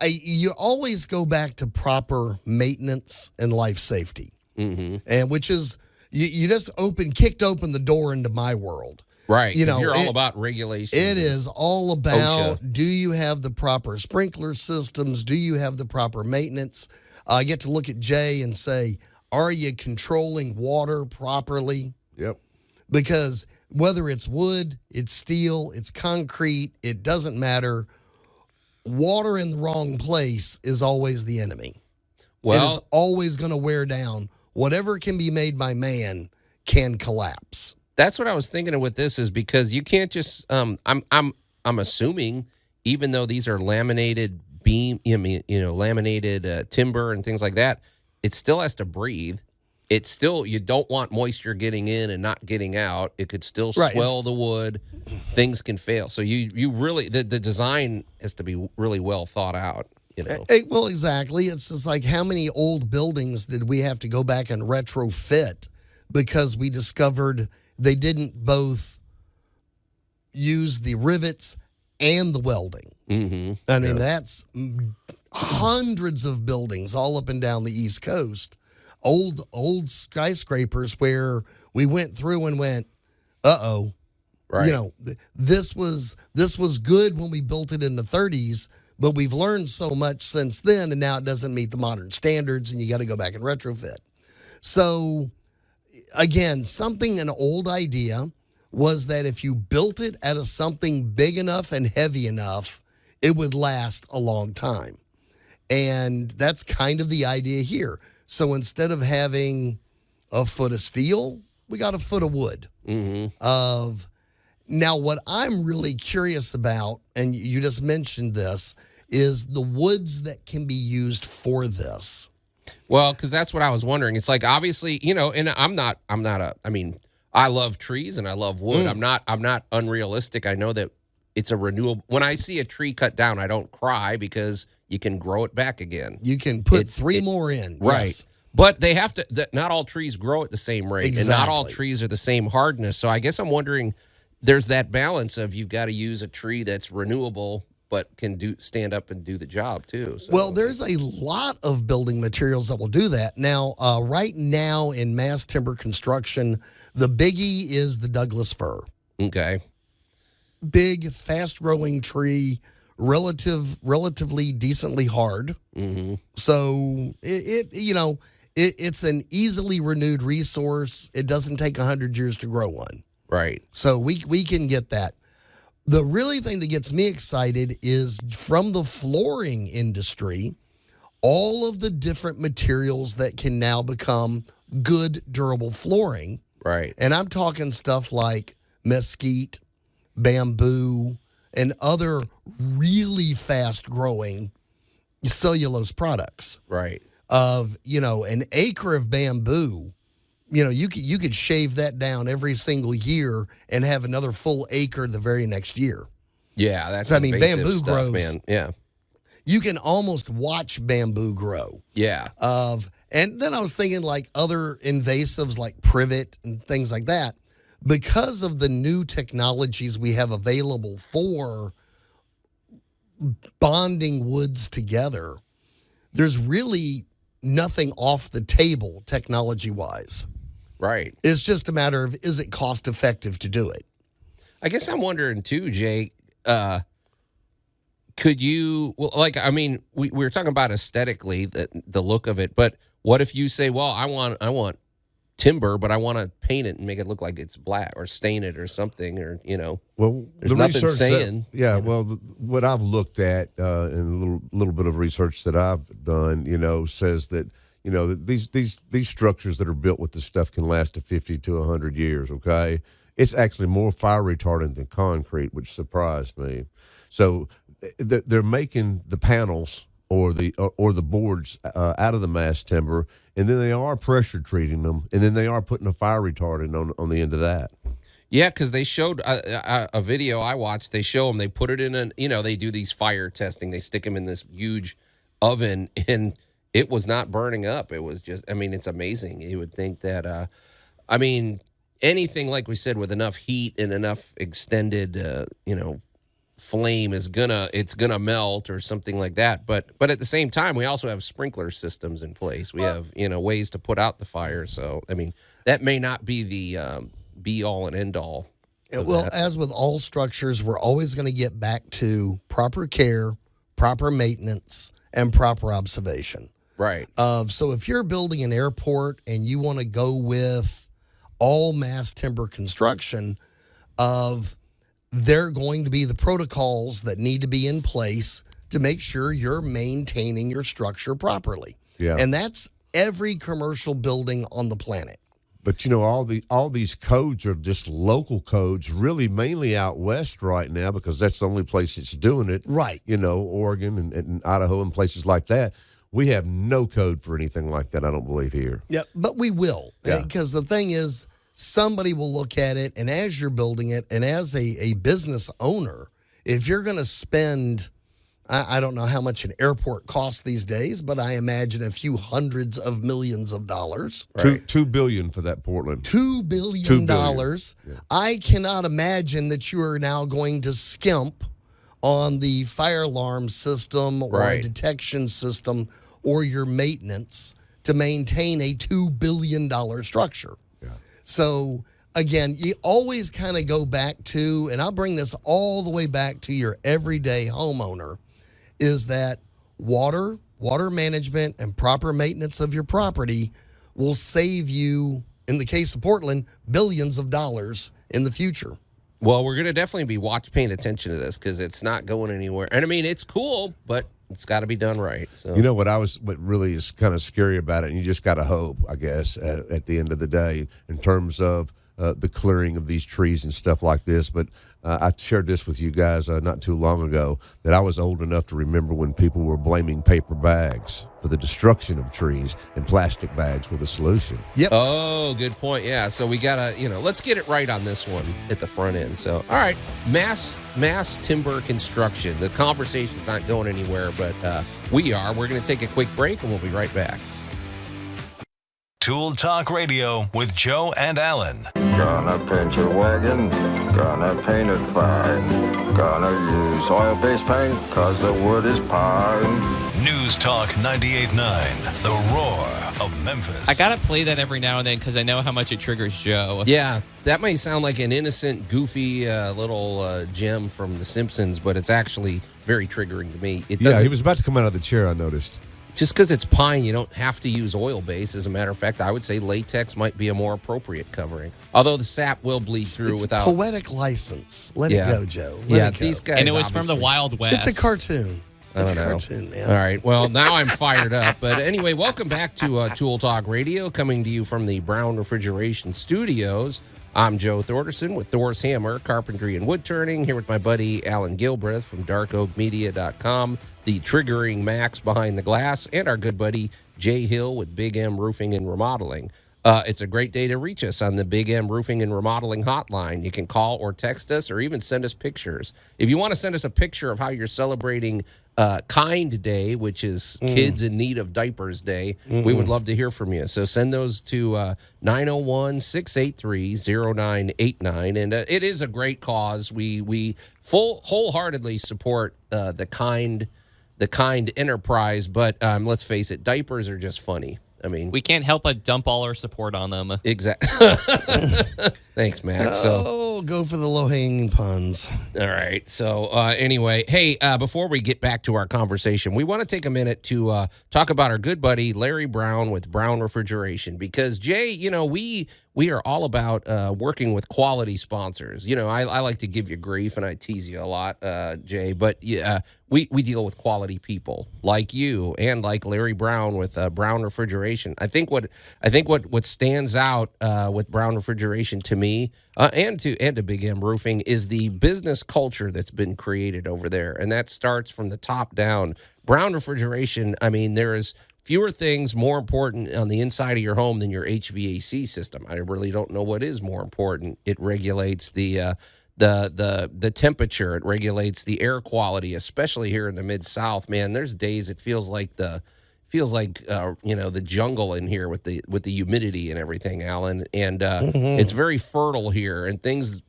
you always go back to proper maintenance and life safety. And which is, you just kicked open the door into my world. Right. You're all about regulations. It is all about, do you have the proper sprinkler systems? Do you have the proper maintenance? I get to look at Jay and say, are you controlling water properly? Yep. Because whether it's wood, it's steel, it's concrete, it doesn't matter. Water in the wrong place is always the enemy. Well, it is always going to wear down. Whatever can be made by man can collapse. That's what I was thinking of with this, is because you can't just I'm assuming, even though these are laminated laminated timber and things like that, it still has to breathe. It's still, you don't want moisture getting in and not getting out. It could still swell the wood. Things can fail. So you really, the design has to be really well thought out. Well, exactly. It's just like, how many old buildings did we have to go back and retrofit because we discovered they didn't both use the rivets and the welding? That's hundreds of buildings all up and down the East Coast, old skyscrapers where we went through and went, uh-oh. Right. This was good when we built it in the 30s, but we've learned so much since then, and now it doesn't meet the modern standards, and you got to go back and retrofit. So, again, an old idea was that if you built it out of something big enough and heavy enough, it would last a long time. And that's kind of the idea here. So instead of having a foot of steel, we got a foot of wood. Now, what I'm really curious about, and you just mentioned this, is the woods that can be used for this. Well, because that's what I was wondering. It's like, obviously, and I love trees and I love wood. I'm not unrealistic. I know that it's a renewable. When I see a tree cut down, I don't cry because you can grow it back again. You can put three more in. Right. Yes. But they have to, not all trees grow at the same rate. Exactly. And not all trees are the same hardness. So I guess I'm wondering, there's that balance of you've got to use a tree that's renewable but can stand up and do the job too. So. Well, there's a lot of building materials that will do that. Now, right now in mass timber construction, the biggie is the Douglas fir. Okay. Big, fast-growing tree, relatively decently hard. Mm-hmm. So it's an easily renewed resource. It doesn't take 100 years to grow one. Right. So we can get that. The really thing that gets me excited is from the flooring industry, all of the different materials that can now become good, durable flooring. Right. And I'm talking stuff like mesquite, bamboo, and other really fast-growing cellulose products. Right. Of, an acre of bamboo, you could shave that down every single year and have another full acre the very next year. Yeah, that's bamboo stuff, grows. Man. Yeah. You can almost watch bamboo grow. Yeah. And then I was thinking like other invasives like privet and things like that. Because of the new technologies we have available for bonding woods together, there's really nothing off the table technology-wise. Right. It's just a matter of, is it cost effective to do it? I guess I'm wondering too, Jay, could you, we were talking about aesthetically, the look of it, but what if you say, well, I want timber, but I want to paint it and make it look like it's black or stain it or something, or, well, there's nothing saying. What I've looked at in a little bit of research that I've done, says that, that these structures that are built with this stuff can last to 50 to 100 years, okay? It's actually more fire retardant than concrete, which surprised me. So they're making the panels or the boards out of the mass timber, and then they are pressure treating them, and then they are putting a fire retardant on the end of that. Yeah, because they showed a video I watched. They show them, they put it in they do these fire testing. They stick them in this huge oven, and it was not burning up. It was just, it's amazing. You would think that, anything, like we said, with enough heat and enough extended, flame it's gonna melt or something like that. But at the same time, we also have sprinkler systems in place. We have, ways to put out the fire. So, that may not be the be all and end all. Well, as with all structures, we're always going to get back to proper care, proper maintenance, and proper observation. Right. So if you're building an airport and you want to go with all mass timber construction, there are going to be the protocols that need to be in place to make sure you're maintaining your structure properly. Yeah. And that's every commercial building on the planet. But all these codes are just local codes, really mainly out west right now, because that's the only place that's doing it. Right. Oregon and Idaho and places like that. We have no code for anything like that, I don't believe, here. Yeah, but we will. Because the thing is, somebody will look at it, and as you're building it, and as a business owner, if you're going to spend, I don't know how much an airport costs these days, but I imagine a few hundreds of millions of dollars. Right. $2 billion for that Portland. $2 billion. Yeah. I cannot imagine that you are now going to skimp on the fire alarm system or a detection system or your maintenance to maintain a $2 billion structure. Yeah. So, again, you always kind of go back to, and I'll bring this all the way back to your everyday homeowner, is that water management, and proper maintenance of your property will save you, in the case of Portland, billions of dollars in the future. Well, we're going to definitely be paying attention to this because it's not going anywhere. And it's cool, but it's got to be done right. So what really is kind of scary about it, and you just got to hope, I guess, at the end of the day, in terms of the clearing of these trees and stuff like this. But I shared this with you guys not too long ago that I was old enough to remember when people were blaming paper bags for the destruction of trees and plastic bags were the solution. Yep. Oh, good point. Yeah. So we gotta, let's get it right on this one at the front end. So, all right, mass timber construction. The conversation's not going anywhere, but we are. We're going to take a quick break, and we'll be right back. Tool Talk Radio with Joe and Allan. Gonna paint your wagon, gonna paint it fine. Gonna use oil-based paint, cause the wood is pine. News Talk 98.9, the roar of Memphis. I gotta play that every now and then because I know how much it triggers Joe. Yeah, that may sound like an innocent, goofy little gem from The Simpsons, but it's actually very triggering to me. Yeah, he was about to come out of the chair, I noticed. Just because it's pine, you don't have to use oil-based. As a matter of fact, I would say latex might be a more appropriate covering. Although the sap will bleed through it's without poetic license. Let it go, Joe. Let it go. These guys. And it was from the Wild West. It's a cartoon. It's a know. cartoon, man. All right. Well, now I'm fired up. But anyway, welcome back to Tool Talk Radio, coming to you from the Brown Refrigeration Studios. I'm Joe Thorderson with Thor's Hammer, Carpentry and Wood Turning, here with my buddy Alan Gilbreth from darkoakmedia.com, the triggering Max behind the glass, and our good buddy Jay Hill with Big M Roofing and Remodeling. It's a great day to reach us on the Big M Roofing and Remodeling hotline. You can call or text us or even send us pictures. If you want to send us a picture of how you're celebrating Kind Day, which is Kids in Need of Diapers Day, we would love to hear from you. So send those to 901-683-0989. And it is a great cause. We wholeheartedly support the Kind enterprise, but let's face it, diapers are just funny. I mean, we can't help but dump all our support on them. Exactly. Thanks, Max. So go for the low-hanging puns. All right. So anyway, hey, before we get back to our conversation, we want to take a minute to talk about our good buddy Larry Brown with Brown Refrigeration, because Jay, we are all about working with quality sponsors. I like to give you grief and I tease you a lot, Jay, but we deal with quality people like you and like Larry Brown with Brown Refrigeration. I think what stands out with Brown Refrigeration to me and to Big M Roofing is the business culture that's been created over there, and that starts from the top down. Brown Refrigeration, I mean, there is fewer things more important on the inside of your home than your HVAC system. I really don't know what is more important. It regulates the temperature. It regulates the air quality, especially here in the Mid-South. Man, there's days it feels like the jungle in here with the humidity and everything, Alan. And it's very fertile here, and things.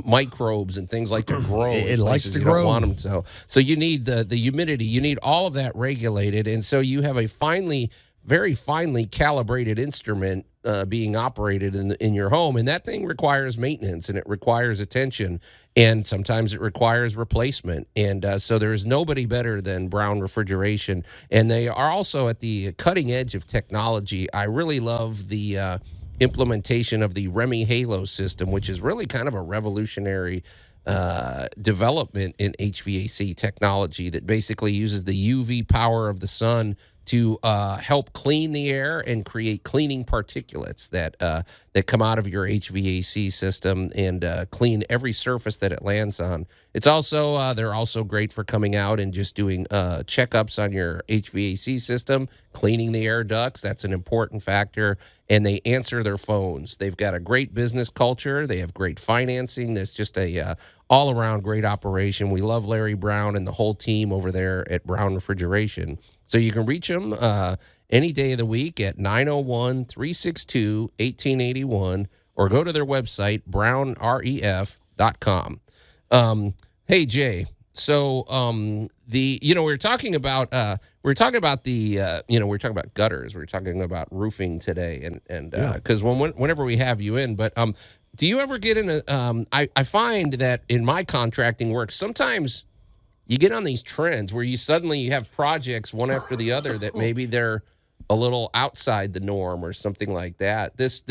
Microbes and things like to grow. It likes to you grow. Don't want them so you need the humidity. You need all of that regulated, and so you have a very finely calibrated instrument being operated in your home, and that thing requires maintenance and it requires attention, and sometimes it requires replacement. And so there is nobody better than Brown Refrigeration, and they are also at the cutting edge of technology. I really love the implementation of the Remy Halo system, which is really kind of a revolutionary development in HVAC technology that basically uses the UV power of the sun to help clean the air and create cleaning particulates that come out of your HVAC system and clean every surface that it lands on. It's also they're also great for coming out and just doing checkups on your HVAC system, cleaning the air ducts. That's an important factor. And they answer their phones. They've got a great business culture. They have great financing. There's just a all-around great operation. We love Larry Brown and the whole team over there at Brown Refrigeration. So you can reach them any day of the week at 901-362-1881 or go to their website, brownref.com. Hey, Jay. So we were talking about gutters. We were talking about roofing today, and because whenever we have you in, but do you ever get in a? I find that in my contracting work, sometimes you get on these trends where you have projects one after the other that maybe they're a little outside the norm or something like that. This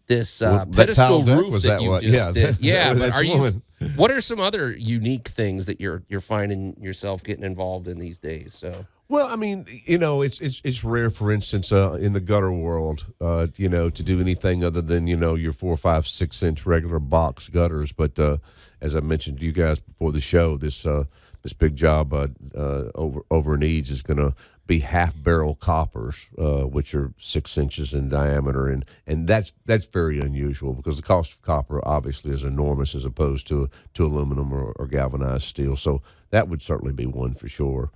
this that pedestal tile deck, roof was that that you what? just did. Yeah, but that's are you? one. What are some other unique things that you're finding yourself getting involved in these days? So. Well, I mean, it's rare, for instance, in the gutter world, to do anything other than, your 4, 5, 6 inch regular box gutters. But as I mentioned to you guys before the show, this big job over in Eads is going to be half barrel coppers, which are 6 inches in diameter, and that's very unusual because the cost of copper obviously is enormous as opposed to aluminum or galvanized steel. So that would certainly be one for sure.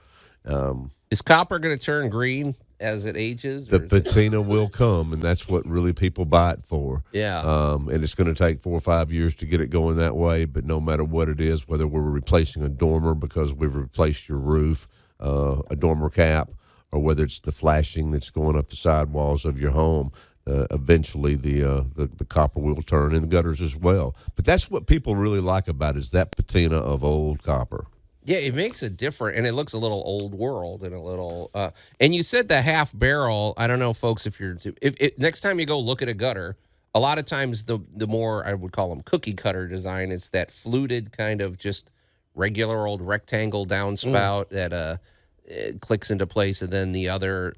Is copper going to turn green as it ages? The patina will come, and that's what really people buy it for. Yeah. And it's going to take 4 or 5 years to get it going that way, but no matter what it is, whether we're replacing a dormer because we've replaced your roof, a dormer cap, or whether it's the flashing that's going up the sidewalls of your home, eventually the copper will turn in the gutters as well. But that's what people really like about it, is that patina of old copper. Yeah, it makes it different, and it looks a little old world and a little. And you said the half barrel. I don't know, folks, if next time you go look at a gutter, a lot of times the more I would call them cookie cutter design, it's that fluted kind of just regular old rectangle downspout that it clicks into place, and then the other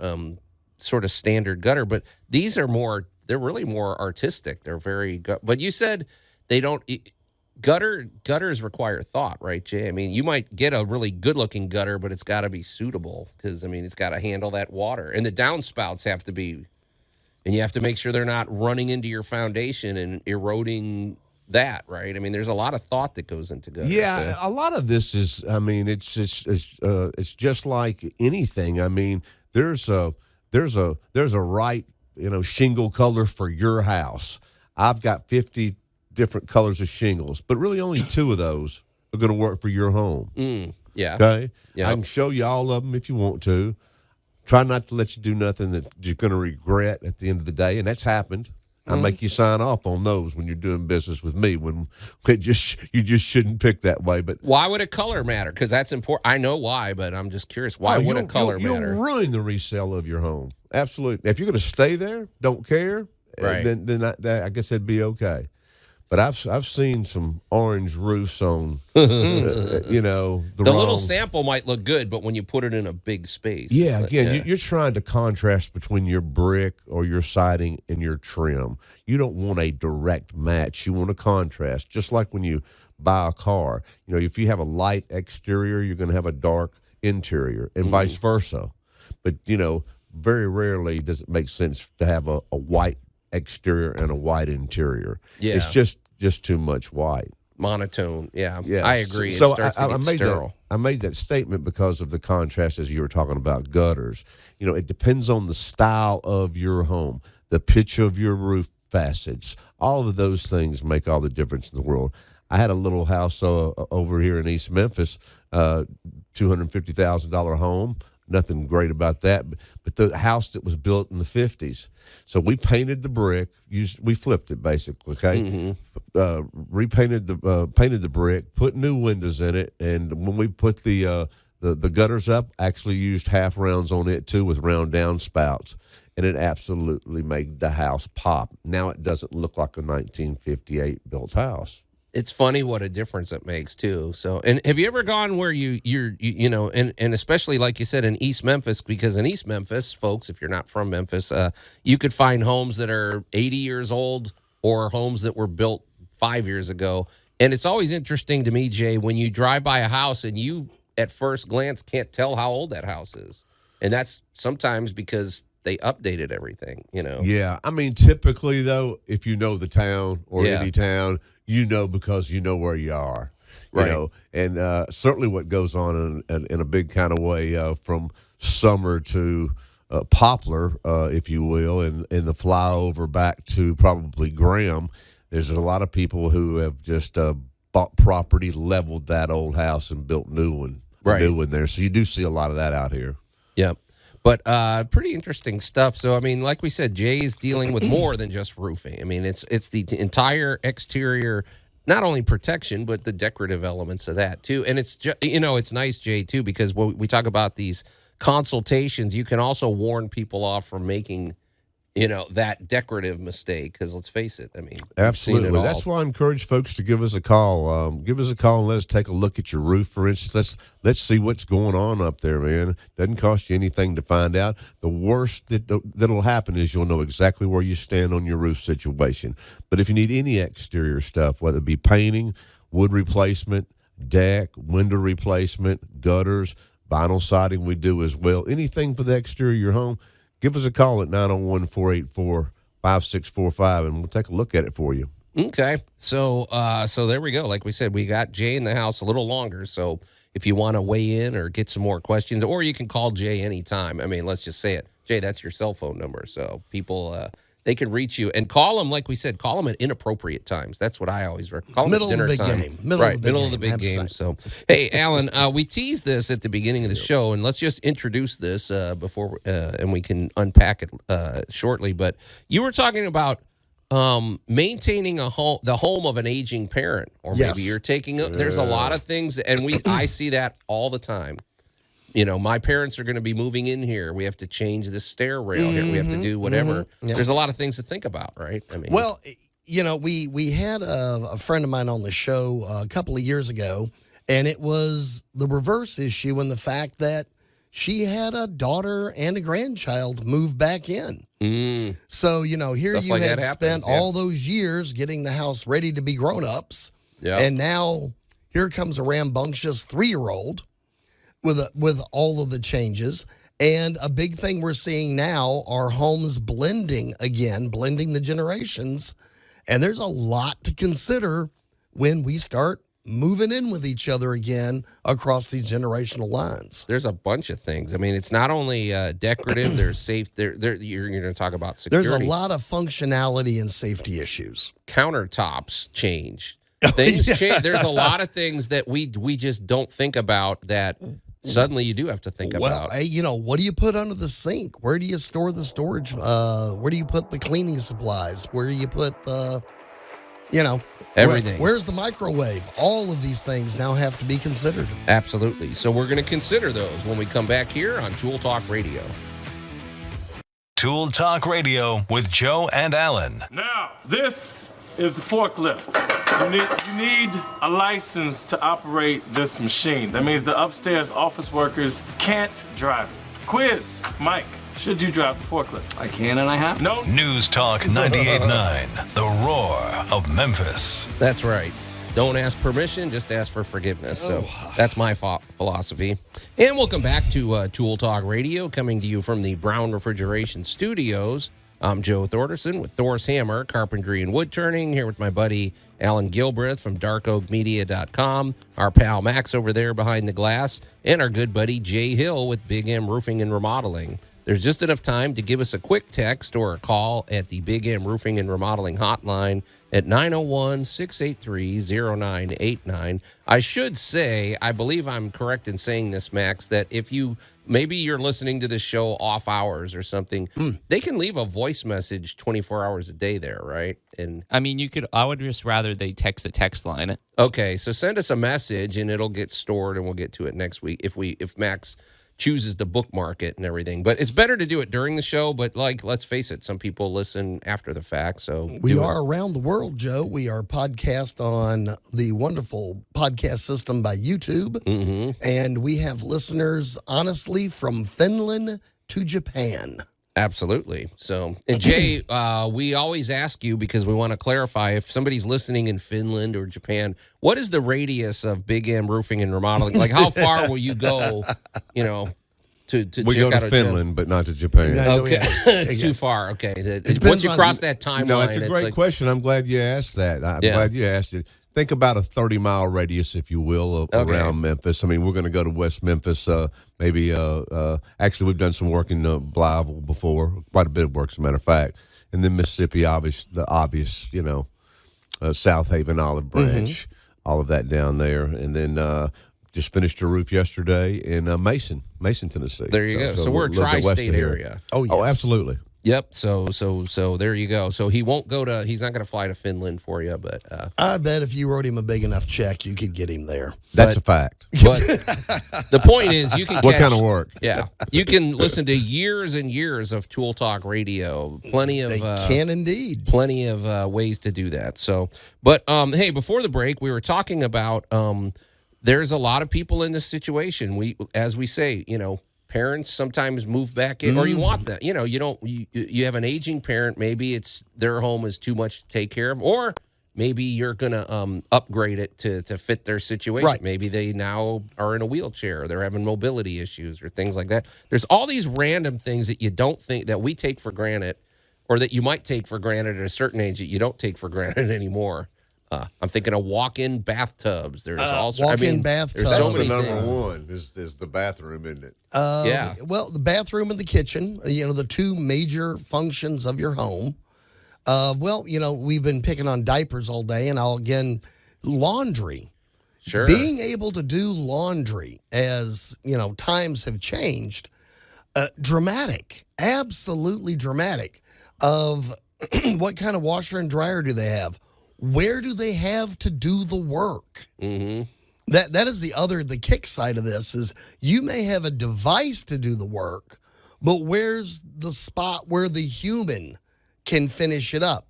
sort of standard gutter. But these are they're really more artistic. They're very. But you said they don't. Gutters require thought, right, Jay? I mean, you might get a really good-looking gutter, but it's got to be suitable because, I mean, it's got to handle that water. And the downspouts have to be, and you have to make sure they're not running into your foundation and eroding that, right? I mean, there's a lot of thought that goes into gutters. Yeah, a lot of this is, I mean, it's just like anything. I mean, there's a right, shingle color for your house. I've got 50 different colors of shingles, but really only 2 of those are going to work for your home. Yeah. Okay? Yep. I can show you all of them if you want to. Try not to let you do nothing that you're going to regret at the end of the day, and that's happened. I make you sign off on those when you're doing business with me. When you just shouldn't pick that way. But why would a color matter? Because that's important. I know why, but I'm just curious. Why would a color matter? You'll ruin the resale of your home. Absolutely. If you're going to stay there, don't care, right? Then I guess that'd be okay. But I've seen some orange roofs on, the little sample might look good, but when you put it in a big space. Yeah, again, you're trying to contrast between your brick or your siding and your trim. You don't want a direct match. You want a contrast, just like when you buy a car. If you have a light exterior, you're going to have a dark interior, and vice versa. But, very rarely does it make sense to have a white exterior and a white interior. Yeah. It's just too much white. Monotone. Yeah. Yeah. I agree. So it starts to get sterile. I made that statement because of the contrast as you were talking about gutters. It depends on the style of your home, the pitch of your roof facets. All of those things make all the difference in the world. I had a little house over here in East Memphis, $250,000 home. Nothing great about that, but the house that was built in the 50s. So we painted the brick. We flipped it basically. Okay, painted the brick, put new windows in it, and when we put the gutters up, actually used half rounds on it too with round downspouts, and it absolutely made the house pop. Now it doesn't look like a 1958 built house. It's funny what a difference it makes too. So, and have you ever gone where and especially like you said in East Memphis, because in East Memphis, folks, if you're not from Memphis, you could find homes that are 80 years old or homes that were built 5 years ago. And it's always interesting to me, Jay, when you drive by a house and you at first glance can't tell how old that house is. And that's sometimes because they updated everything, Yeah. I mean, typically though, if you know the town or any town, because you know where you are, right. And certainly what goes on in a big kind of way from summer to Poplar, if you will, and the flyover back to probably Graham. There's a lot of people who have just bought property, leveled that old house, and built new one there. So you do see a lot of that out here. Yep. But pretty interesting stuff. So, I mean, like we said, Jay's dealing with more than just roofing. I mean, it's the entire exterior, not only protection, but the decorative elements of that, too. And it's, it's nice, Jay, too, because when we talk about these consultations, you can also warn people off from making that decorative mistake, because let's face it, I mean, absolutely. That's why I encourage folks to give us a call. Give us a call and let us take a look at your roof, for instance. Let's see what's going on up there, man. Doesn't cost you anything to find out. The worst that'll happen is you'll know exactly where you stand on your roof situation. But if you need any exterior stuff, whether it be painting, wood replacement, deck, window replacement, gutters, vinyl siding, we do as well. Anything for the exterior of your home, give us a call at 901-484-5645, and we'll take a look at it for you. Okay. So there we go. Like we said, we got Jay in the house a little longer. So if you want to weigh in or get some more questions, or you can call Jay anytime. I mean, let's just say it. Jay, that's your cell phone number. So people, they can reach you and call him, like we said, call him at inappropriate times. That's what I always recommend. Middle of the big game. Middle of the big game. So, hey, Allan, we teased this at the beginning of the show, and let's just introduce this before, and we can unpack it shortly. But you were talking about maintaining the home of an aging parent, or maybe you're taking. There's a lot of things, and I see that all the time. My parents are going to be moving in here. We have to change the stair rail here. We have to do whatever. Yep. There's a lot of things to think about, right? I mean, well, we had a friend of mine on the show a couple of years ago, and it was the reverse issue in the fact that she had a daughter and a grandchild move back in. So, here Stuff you like had spent all those years getting the house ready to be grown-ups, and now here comes a rambunctious 3-year-old. With all of the changes. And a big thing we're seeing now are homes blending the generations. And there's a lot to consider when we start moving in with each other again across these generational lines. There's a bunch of things. I mean, it's not only decorative, there's safe. You're going to talk about security. There's a lot of functionality and safety issues. Countertops change. Things change. There's a lot of things that we just don't think about that suddenly you do have to think about. Hey, what do you put under the sink? Where do you store the storage? Where do you put the cleaning supplies? Where do you put the, everything? Where's the microwave? All of these things now have to be considered. Absolutely. So we're going to consider those when we come back here on Tool Talk Radio. Tool Talk Radio with Joe and Allan. Now, this is the forklift. You need a license to operate this machine. That means the upstairs office workers can't drive it. Quiz, Mike, should you drive the forklift? I can and I have. No. News Talk 98.9, the roar of Memphis. That's right. Don't ask permission, just ask for forgiveness. So that's my philosophy. And welcome back to Tool Talk Radio, coming to you from the Brown Refrigeration Studios. I'm Joe Thorderson with Thor's Hammer, Carpentry and Wood Turning, here with my buddy Allan Gilbreth from darkoakmedia.com, our pal Max over there behind the glass, and our good buddy Jay Hill with Big M Roofing and Remodeling. There's just enough time to give us a quick text or a call at the Big M Roofing and Remodeling hotline at 901-683-0989. I should say, I believe I'm correct in saying this, Max, that if maybe you're listening to this show off hours or something, they can leave a voice message 24 hours a day there, right? And I mean, I would just rather they text the text line. Okay, so send us a message and it'll get stored and we'll get to it next week if Max chooses to bookmark it and everything. But it's better to do it during the show, but let's face it, some people listen after the fact. So we are around the world, Joe. We are podcast on the wonderful podcast system by YouTube. And we have listeners, honestly, from Finland to Japan. Absolutely. So, and Jay, we always ask you, because we want to clarify, if somebody's listening in Finland or Japan, what is the radius of Big M Roofing and Remodeling? Like, how far will you go, to we check go out to Finland, but not to Japan. Okay. It's too far. Okay. Once you cross that timeline. No, it's a great question. I'm glad you asked that. I'm glad you asked it. Think about a 30-mile radius, if you will, around Memphis. I mean, we're going to go to West Memphis. Maybe actually, we've done some work in Blytheville before, quite a bit of work, as a matter of fact. And then Mississippi, the obvious, South Haven, Olive Branch, all of that down there. And then just finished a roof yesterday in Mason, Tennessee. There you go. So we're a tri-state area. Oh, yes. Oh, absolutely. Yep. So there you go. So he's not going to fly to Finland for you, but I bet if you wrote him a big enough check, you could get him there. That's a fact. But the point is, you can what kind of work? Yeah, you can listen to years and years of Tool Talk Radio. They can indeed. Plenty of ways to do that. So, but hey, before the break, we were talking about there's a lot of people in this situation. As we say, parents sometimes move back in, or you want that. You have an aging parent. Maybe it's their home is too much to take care of, or maybe you're going to upgrade it to fit their situation. Right. Maybe they now are in a wheelchair, or they're having mobility issues or things like that. There's all these random things that you don't think that we take for granted, or that you might take for granted at a certain age that you don't take for granted anymore. I'm thinking of walk-in bathtubs. There's also walk-in bathtubs. That's so many number things. one is the bathroom, isn't it? Yeah. Well, the bathroom and the kitchen, the two major functions of your home. We've been picking on diapers all day, and laundry. Sure. Being able to do laundry as, times have changed, dramatic, absolutely dramatic, of what kind of washer and dryer do they have? Where do they have to do the work? Mm-hmm. That is the kick side of this is you may have a device to do the work, but where's the spot where the human can finish it up?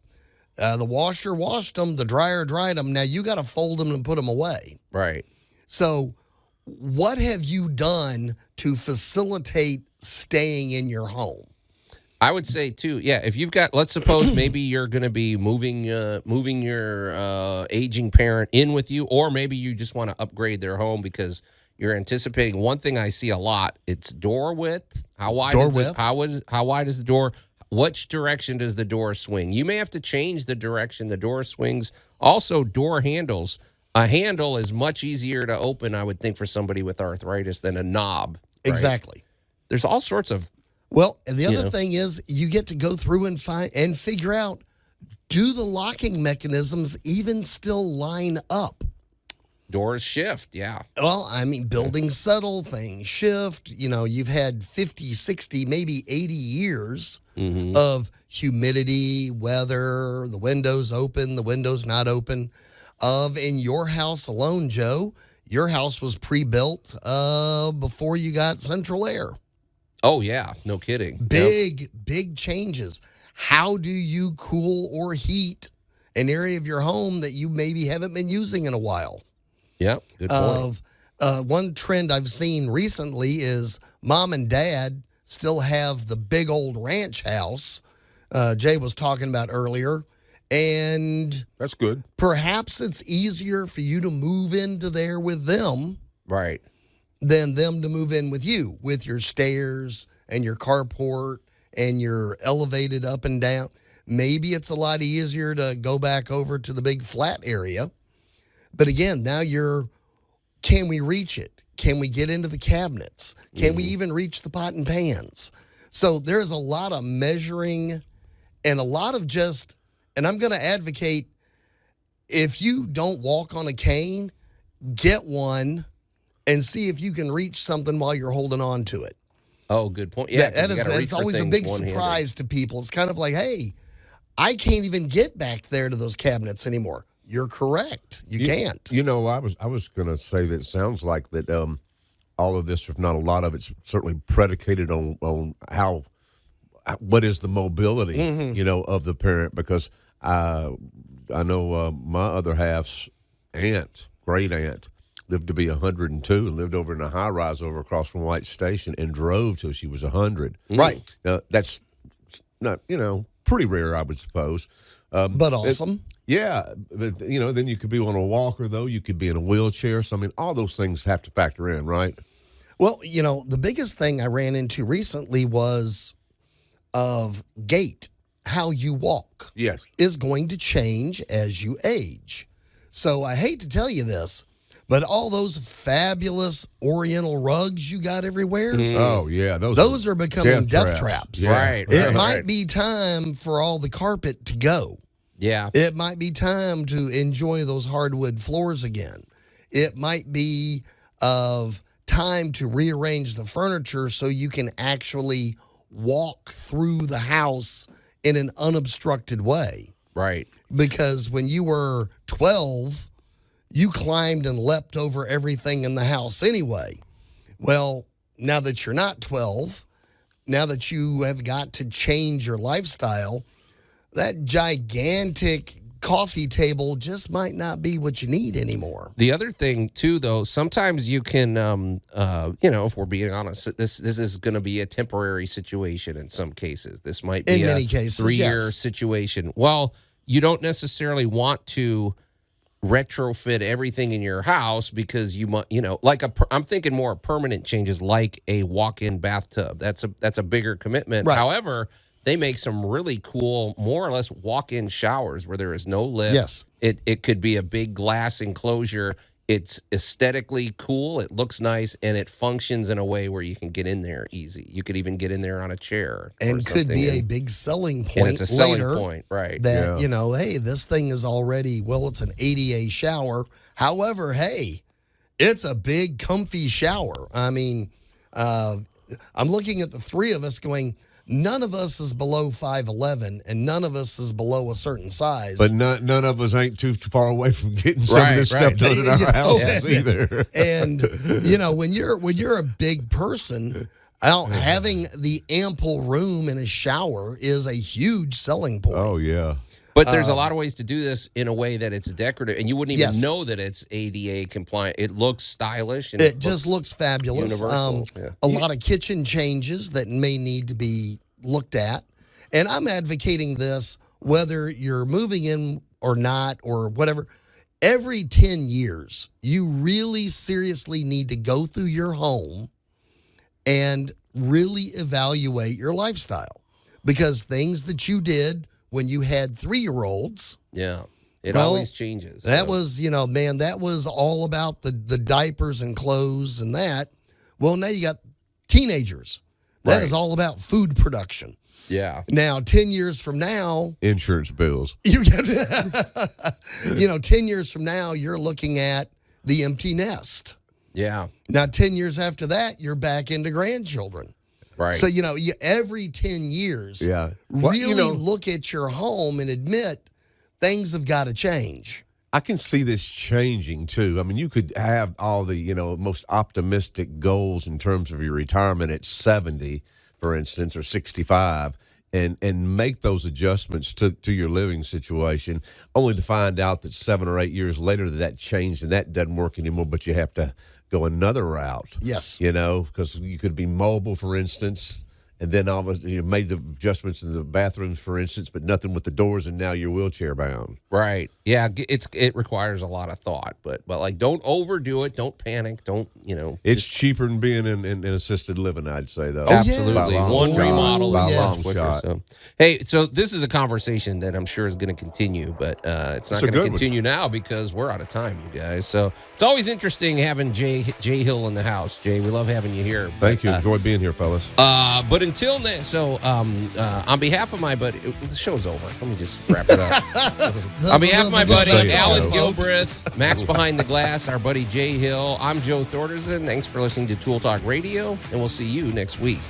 The washer washed them, the dryer dried them. Now you got to fold them and put them away. Right. So what have you done to facilitate staying in your home? I would say too, yeah. If you've got, let's suppose maybe you're going to be moving your aging parent in with you, or maybe you just want to upgrade their home because you're anticipating. One thing I see a lot, it's door width. How wide is the door? Which direction does the door swing? You may have to change the direction the door swings. Also, door handles. A handle is much easier to open, I would think, for somebody with arthritis than a knob. Right? Exactly. There's all sorts of. Well, and the other thing is you get to go through and find and figure out, do the locking mechanisms even still line up? Doors shift, yeah. Well, I mean, buildings settle, things shift. You've had 50, 60, maybe 80 years of humidity, weather, the windows open, the windows not open. In your house alone, Joe, your house was pre-built before you got central air. Oh, yeah. No kidding. Big changes. How do you cool or heat an area of your home that you maybe haven't been using in a while? Yeah, good point. One trend I've seen recently is mom and dad still have the big old ranch house Jay was talking about earlier. And that's good. Perhaps it's easier for you to move into there with them. Right. Than them to move in with you, with your stairs and your carport and your elevated up and down. Maybe it's a lot easier to go back over to the big flat area. But again, now can we reach it? Can we get into the cabinets? Can we even reach the pot and pans? So there's a lot of measuring and a lot of and I'm going to advocate, if you don't walk on a cane, get one and see if you can reach something while you're holding on to it. Oh, good point. Yeah, it's always a big surprise to people. It's kind of like, hey, I can't even get back there to those cabinets anymore. You're correct. You can't. I was going to say that it sounds like that all of this, if not a lot of it's certainly predicated on what is the mobility, of the parent, because I know my other half's great aunt, lived to be 102 and lived over in a high-rise over across from White Station and drove till she was 100. Right. Now, that's not, pretty rare, I would suppose. But awesome. But, then you could be on a walker, though. You could be in a wheelchair. So, all those things have to factor in, right? Well, the biggest thing I ran into recently was of gait. How you walk is going to change as you age. So I hate to tell you this, but all those fabulous Oriental rugs you got everywhere. Oh, yeah. Those are becoming death traps. Yeah. Right. It might be time for all the carpet to go. Yeah. It might be time to enjoy those hardwood floors again. It might be of time to rearrange the furniture so you can actually walk through the house in an unobstructed way. Right. Because when you were 12, you climbed and leapt over everything in the house anyway. Well, now that you're not 12, now that you have got to change your lifestyle, that gigantic coffee table just might not be what you need anymore. The other thing, too, though, sometimes you can, if we're being honest, this is going to be a temporary situation in some cases. This might be in many cases, 3-year situation. Well, you don't necessarily want to retrofit everything in your house because I'm thinking more permanent changes like a walk-in bathtub. That's a bigger commitment. Right. However, they make some really cool, more or less walk-in showers where there is no lift. Yes. It could be a big glass enclosure. It's aesthetically cool. It looks nice, and it functions in a way where you can get in there easy. You could even get in there on a chair. And could be a big selling point. And it's a selling later point, right. That, hey, this thing is already, it's an ADA shower. However, hey, it's a big, comfy shower. I mean, I'm looking at the three of us going, none of us is below 5'11", and none of us is below a certain size. But none of us ain't too far away from getting some of this stuff done in our houses either. And when you're a big person, having the ample room in a shower is a huge selling point. Oh yeah. But there's a lot of ways to do this in a way that it's decorative, and you wouldn't even know that it's ADA compliant. It looks stylish. And it just looks fabulous. A lot of kitchen changes that may need to be looked at. And I'm advocating this, whether you're moving in or not or whatever. Every 10 years, you really seriously need to go through your home and really evaluate your lifestyle. Because things that you did when you had 3-year-olds. Yeah. It always changes. That was, that was all about the diapers and clothes and that. Well, now you got teenagers. That is all about food production. Yeah. Now, 10 years from now. Insurance bills. You get, 10 years from now, you're looking at the empty nest. Yeah. Now, 10 years after that, you're back into grandchildren. Right. So, every 10 years, really look at your home and admit things have got to change. I can see this changing, too. I mean, you could have all the, most optimistic goals in terms of your retirement at 70, for instance, or 65, and make those adjustments to your living situation, only to find out that 7 or 8 years later that changed and that doesn't work anymore, but you have to go another route. Yes. Because you could be mobile, for instance, and then all of a sudden you made the adjustments in the bathrooms, for instance, but nothing with the doors, and now you're wheelchair bound. Right. Yeah, it requires a lot of thought, but like don't overdo it, don't panic, don't. It's cheaper than being in assisted living, I'd say, though. Absolutely. One remodel by a long quicker, shot. So. Hey, so this is a conversation that I'm sure is going to continue, but it's not going to continue now because we're out of time, you guys. So it's always interesting having Jay Hill in the house. Jay, we love having you here. Thank you. Enjoy being here, fellas. But until then, so on behalf of my buddy, the show's over. Let me just wrap it up. On behalf of my buddy Allan Gilbreth, Max Behind the Glass, our buddy Jay Hill, I'm Joe Thorderson. Thanks for listening to Tool Talk Radio, and we'll see you next week.